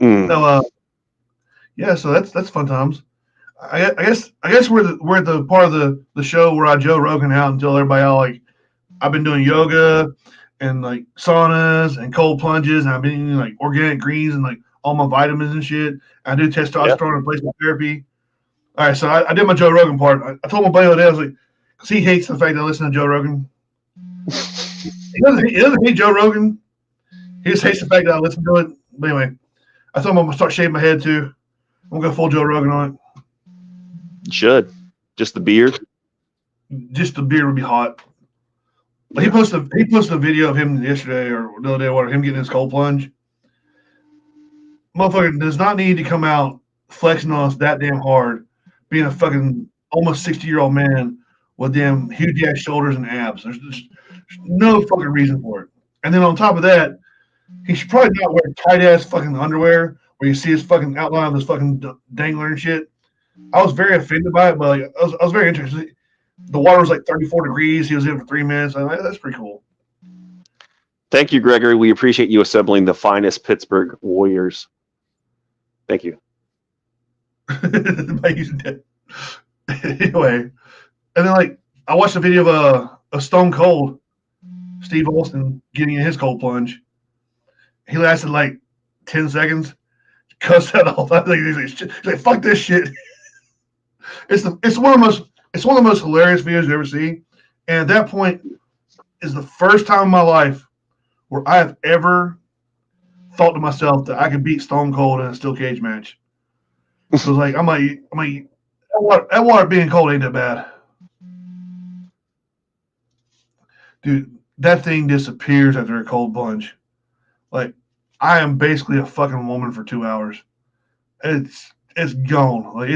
Speaker 2: So, yeah, so that's fun times. I guess we're the part of the show where I Joe Rogan out and tell everybody how like I've been doing yoga and like saunas and cold plunges and I've been eating like organic greens and like all my vitamins and shit. I do testosterone replacement therapy. All right, so I did my Joe Rogan part. I told my buddy the other day, I was like, because he hates the fact that I listen to Joe Rogan. He doesn't hate Joe Rogan. He just hates the fact that I listen to it. But anyway, I told him I'm going to start shaving my head too. I'm going to go full Joe Rogan on it.
Speaker 1: You should. Just the beard?
Speaker 2: Just the beard would be hot. But he posted a video of him yesterday or the other day, or him getting his cold plunge. Motherfucker does not need to come out flexing on us that damn hard, being a fucking almost 60-year-old man with damn huge ass shoulders and abs. There's no fucking reason for it. And then on top of that, he should probably not wear tight ass fucking underwear where you see his fucking outline of his fucking dangler and shit. I was very offended by it, but like, I was very interested. The water was like 34 degrees. He was in for 3 minutes. I'm like, that's pretty cool.
Speaker 1: Thank you, Gregory. We appreciate you assembling the finest Pittsburgh Warriors. Thank you.
Speaker 2: By using that. Anyway, and then like I watched a video of a Stone Cold Steve Austin getting in his cold plunge. He lasted like 10 seconds. cussed out all the time. He's like, fuck this shit. It's one of the most hilarious videos you ever see. And at that point is the first time in my life where I have ever thought to myself that I could beat Stone Cold in a steel cage match. So it's like I'm like that water being cold ain't that bad. Dude, that thing disappears after a cold plunge. Like, I am basically a fucking woman for 2 hours. It's gone. Like,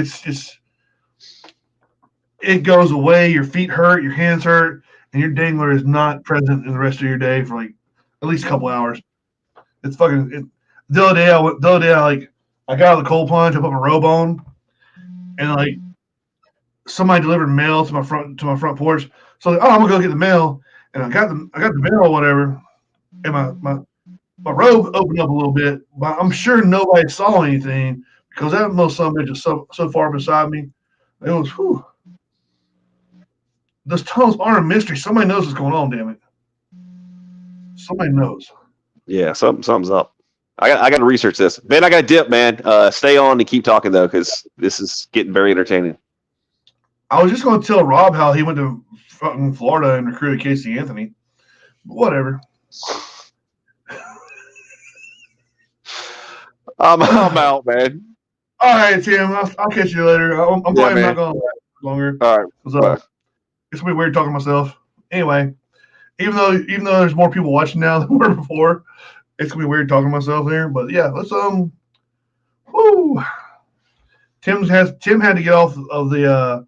Speaker 2: it goes away. Your feet hurt, your hands hurt, and your dangler is not present in the rest of your day for like at least a couple hours. It's fucking. The other day, I got out of the cold plunge. I put my robe on, and like somebody delivered mail to my front porch. So like, oh, I'm gonna go get the mail, and I got the mail or whatever, and my robe opened up a little bit, but I'm sure nobody saw anything because that little son of a bitch is so far beside me. It was, whew. Those tunnels aren't a mystery. Somebody knows what's going on, damn it. Somebody knows.
Speaker 1: Yeah, something's up. I got to research this. Ben, I got to dip, man. Stay on and keep talking, though, because this is getting very entertaining.
Speaker 2: I was just going to tell Rob how he went to fucking Florida and recruited Casey Anthony. But whatever.
Speaker 1: I'm out, man.
Speaker 2: All right, Tim. I'll catch you later. I'm probably not going to last longer.
Speaker 1: All right.
Speaker 2: It's gonna be weird talking to myself. Anyway, even though there's more people watching now than were before, it's gonna be weird talking to myself there. But yeah, let's whoo. Tim had to get off of the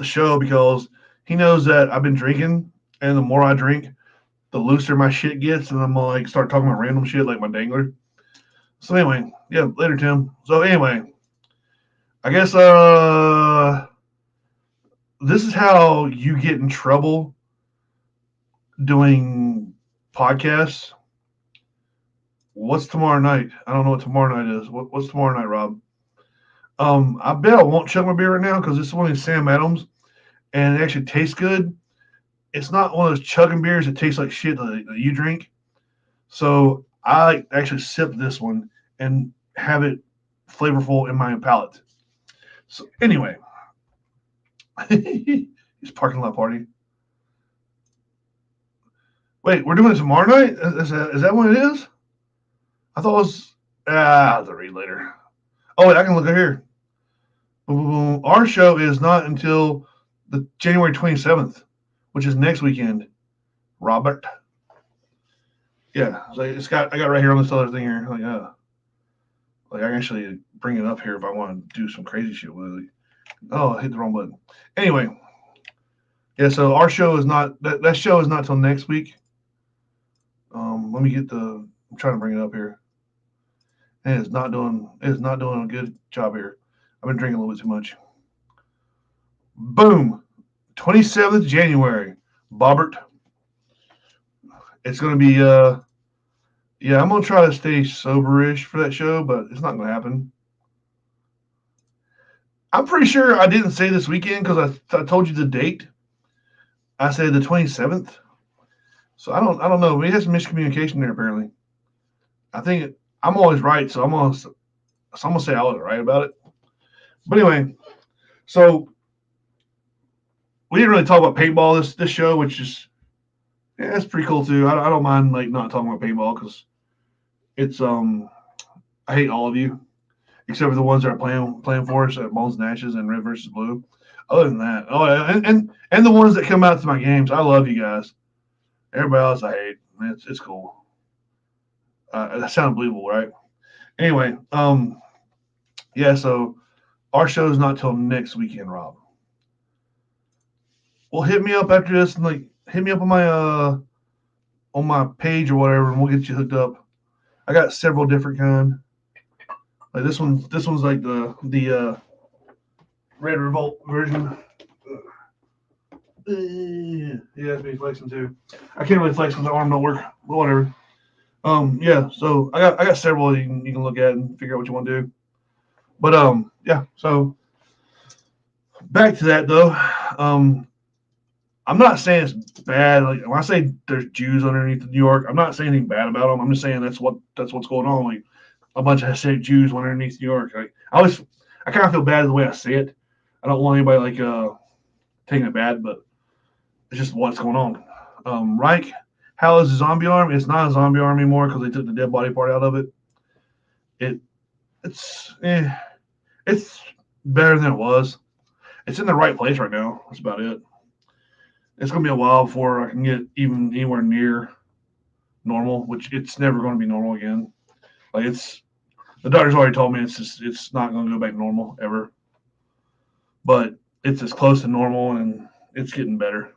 Speaker 2: show because he knows that I've been drinking, and the more I drink, the looser my shit gets, and I'm gonna like start talking about random shit like my dangler. So anyway, yeah, later, Tim. So anyway, I guess this is how you get in trouble doing podcasts. What's tomorrow night? I don't know what tomorrow night is. What's tomorrow night, Rob? I bet I won't chug my beer right now because this is one of Sam Adams, and it actually tastes good. It's not one of those chugging beers that tastes like shit that you drink. So I actually sip this one and have it flavorful in my palate. So anyway. It's parking lot party. Wait, we're doing it tomorrow night? Is that what it is? I thought it was. I'll have to read later. Oh, wait, I can look at here. Our show is not until the January 27th, which is next weekend. Robert. Yeah, so I got right here on this other thing here. Like I can actually bring it up here if I want to do some crazy shit with it. Oh, I hit the wrong button. Anyway, yeah. So our show is not that show is not till next week. Let me get I'm trying to bring it up here. And it's not doing a good job here. I've been drinking a little bit too much. Boom, 27th January, Bobbert. It's gonna be yeah. I'm gonna try to stay soberish for that show, but it's not gonna happen. I'm pretty sure I didn't say this weekend because I told you the date. I said the 27th. So I don't know. We had some miscommunication there apparently. I think I'm always right, so I'm gonna say I was right about it. But anyway, so we didn't really talk about paintball this show, which is it's pretty cool too. I don't mind like not talking about paintball because it's I hate all of you. Except for the ones that are playing for us at Bones and Ashes and Red versus Blue. Other than that, and the ones that come out to my games, I love you guys. Everybody else I hate. It's cool. That sounds believable, right? Anyway, yeah. So our show is not till next weekend, Rob. Well, hit me up after this and like hit me up on my page or whatever, and we'll get you hooked up. I got several different kind. Like this one's like the Red Revolt version. Yeah, it's me flexing too. I can't really flex because the arm don't work. But whatever. Yeah. So I got several you can look at and figure out what you want to do. But yeah. So back to that though. I'm not saying it's bad. Like when I say there's Jews underneath New York, I'm not saying anything bad about them. I'm just saying that's what's going on. Like a bunch of Hasidic Jews went underneath New York. I kind of feel bad the way I say it. I don't want anybody taking it bad, but it's just what's going on. Reich, how is the zombie arm? It's not a zombie arm anymore because they took the dead body part out of it. It's better than it was. It's in the right place right now. That's about it. It's gonna be a while before I can get even anywhere near normal, which it's never going to be normal again. The doctor's already told me it's not going to go back normal ever. But it's as close to normal and it's getting better.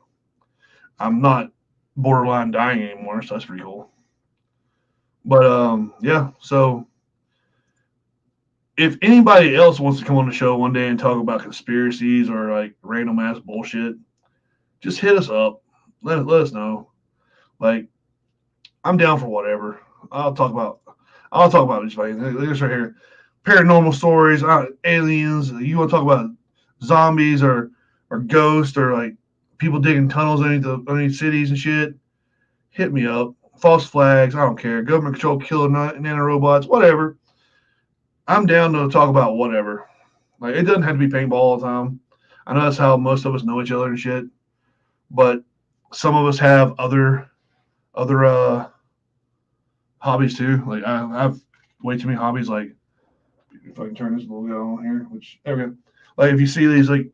Speaker 2: I'm not borderline dying anymore, so that's pretty cool. But yeah, so if anybody else wants to come on the show one day and talk about conspiracies or like random ass bullshit, just hit us up. Let us know. Like, I'm down for whatever. I'll talk about this right here. Paranormal stories, aliens. You want to talk about zombies or ghosts or like people digging tunnels underneath cities and shit? Hit me up. False flags. I don't care. Government control killer nanorobots. Whatever. I'm down to talk about whatever. Like, it doesn't have to be paintball all the time. I know that's how most of us know each other and shit. But some of us have other hobbies too. Like, I have way too many hobbies. Like, if I can turn this logo on here, which there we go. Like, if you see these like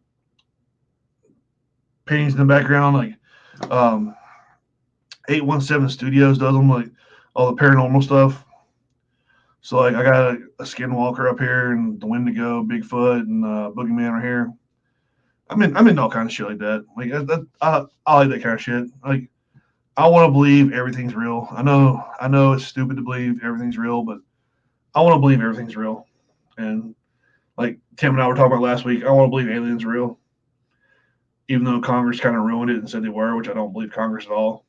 Speaker 2: paintings in the background, like 817 Studios does them, like all the paranormal stuff. So like I got a Skinwalker up here and the Wendigo, Bigfoot, and Boogeyman right here. I'm in all kinds of shit like that. Like I like that kind of shit. Like, I want to believe everything's real. I know it's stupid to believe everything's real, but I want to believe everything's real. And like Tim and I were talking about last week, I want to believe aliens are real, even though Congress kind of ruined it and said they were, which I don't believe Congress at all.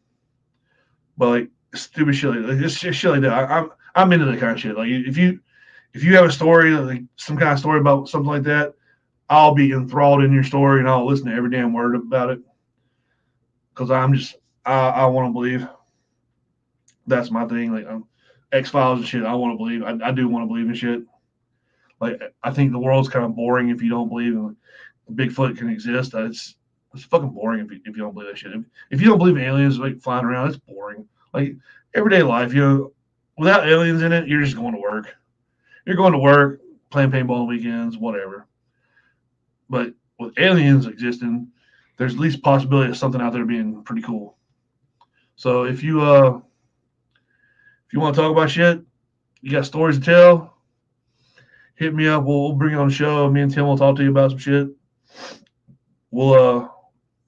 Speaker 2: But like stupid shit like that, just shit like that. I'm into that kind of shit. Like, if you have a story, like some kind of story about something like that, I'll be enthralled in your story and I'll listen to every damn word about it because I want to believe. That's my thing. Like, X-Files and shit. I want to believe. I do want to believe in shit. Like, I think the world's kind of boring if you don't believe in Bigfoot can exist. It's fucking boring if you don't believe that shit. If you don't believe in aliens like flying around, it's boring. Like, everyday life, without aliens in it, you're just going to work. You're going to work, playing paintball on weekends, whatever. But with aliens existing, there's at least possibility of something out there being pretty cool. So if you want to talk about shit, you got stories to tell, hit me up. We'll bring you on the show. Me and Tim will talk to you about some shit. We'll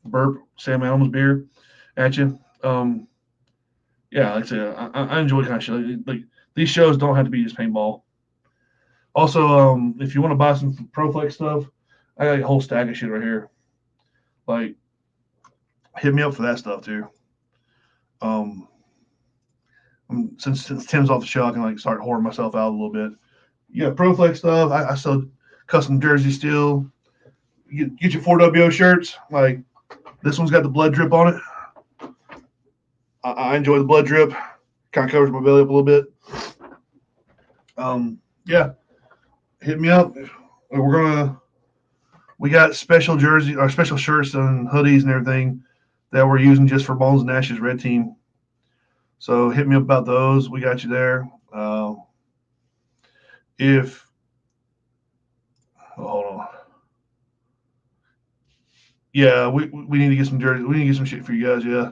Speaker 2: burp Sam Adams beer at you. Yeah, like I said, I enjoy kind of shit. Like, these shows don't have to be just paintball. Also, if you want to buy some ProFlex stuff, I got a whole stack of shit right here. Like, hit me up for that stuff too. Since Tim's off the show, I can like start whoring myself out a little bit. Yeah, ProFlex stuff. I sell custom jersey still. You get your 4WO shirts. Like, this one's got the blood drip on it. I enjoy the blood drip. Kind of covers my belly up a little bit. Yeah, hit me up. We got special jersey or special shirts and hoodies and everything that we're using just for Bones and Ashes Red Team. So hit me up about those. We got you there. Hold on. Yeah, we need to get some jerseys. We need to get some shit for you guys. Yeah,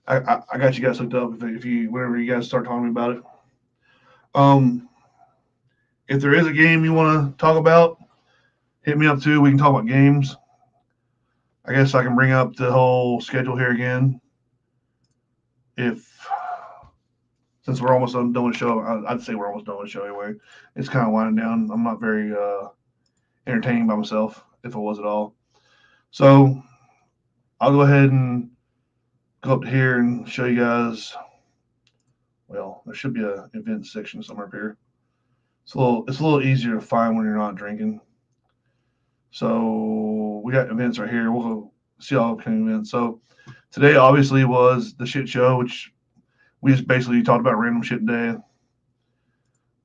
Speaker 2: I got you guys hooked up if you whenever you guys start talking about it. If there is a game you want to talk about, hit me up too. We can talk about games. I guess I can bring up the whole schedule here again. Since we're almost done with the show, I'd say we're almost done with the show anyway. It's kind of winding down. I'm not very entertaining by myself, if I was at all. So I'll go ahead and go up to here and show you guys. Well, there should be an event section somewhere up here. It's a little easier to find when you're not drinking. So we got events right here. We'll go see all upcoming events. So today obviously was the shit show, which we just basically talked about random shit today.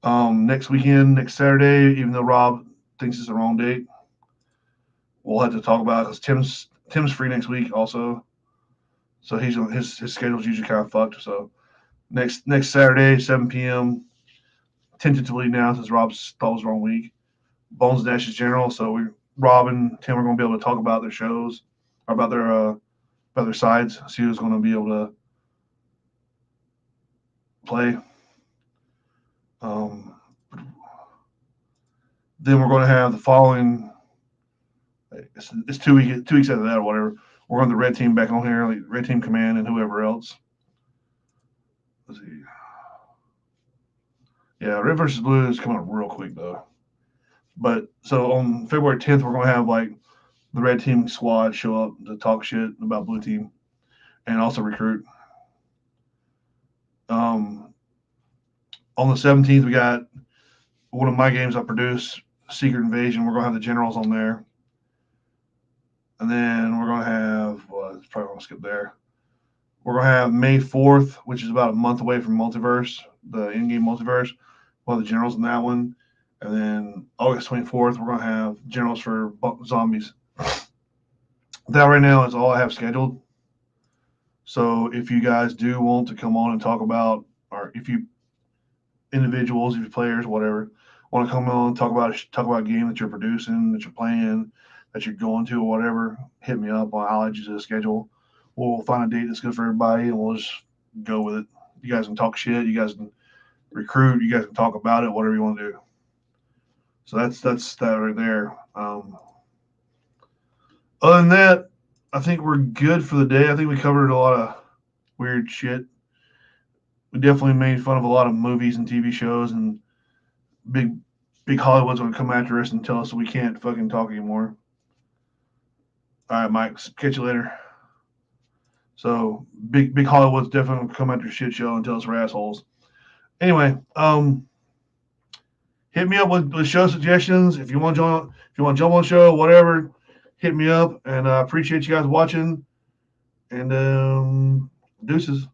Speaker 2: Next weekend, next Saturday, even though Rob thinks it's the wrong date, we'll have to talk about it because Tim's free next week also. So his schedule's usually kind of fucked. So next Saturday, 7 p.m. tentatively now since Rob's thought it was the wrong week. Bones and Ashes General. So Rob and Tim are going to be able to talk about their shows or about their sides. See who's going to be able to play. Then we're going to have the following. It's 2 weeks after that or whatever. We're going to the red team back on here, like red team command and whoever else. Let's see. Yeah, red versus blue is coming up real quick though. But so on February 10th, we're going to have like the red team squad show up to talk shit about blue team and also recruit. On the 17th, we got one of my games I produced, Secret Invasion. We're going to have the generals on there. And then we're going to have, well, it's probably going to skip there. We're going to have May 4th, which is about a month away from Multiverse, the in-game Multiverse. We'll have the generals in that one. And then August 24th, we're going to have generals for zombies. That right now is all I have scheduled. So if you guys do want to come on and talk about, or if you individuals, if you players, whatever, want to come on and talk about a game that you're producing, that you're playing, that you're going to, or whatever, hit me up. I'll add you to the schedule. We'll find a date that's good for everybody, and we'll just go with it. You guys can talk shit. You guys can recruit. You guys can talk about it, whatever you want to do. So that's that right there. Other than that, I think we're good for the day. I think we covered a lot of weird shit. We definitely made fun of a lot of movies and TV shows, and big Hollywood's going to come after us and tell us we can't fucking talk anymore. All right, Mike, catch you later. So big Hollywood's definitely going to come after shit show and tell us we're assholes. Anyway, hit me up with show suggestions. If you want to jump on the show, whatever, hit me up. And I appreciate you guys watching. And deuces.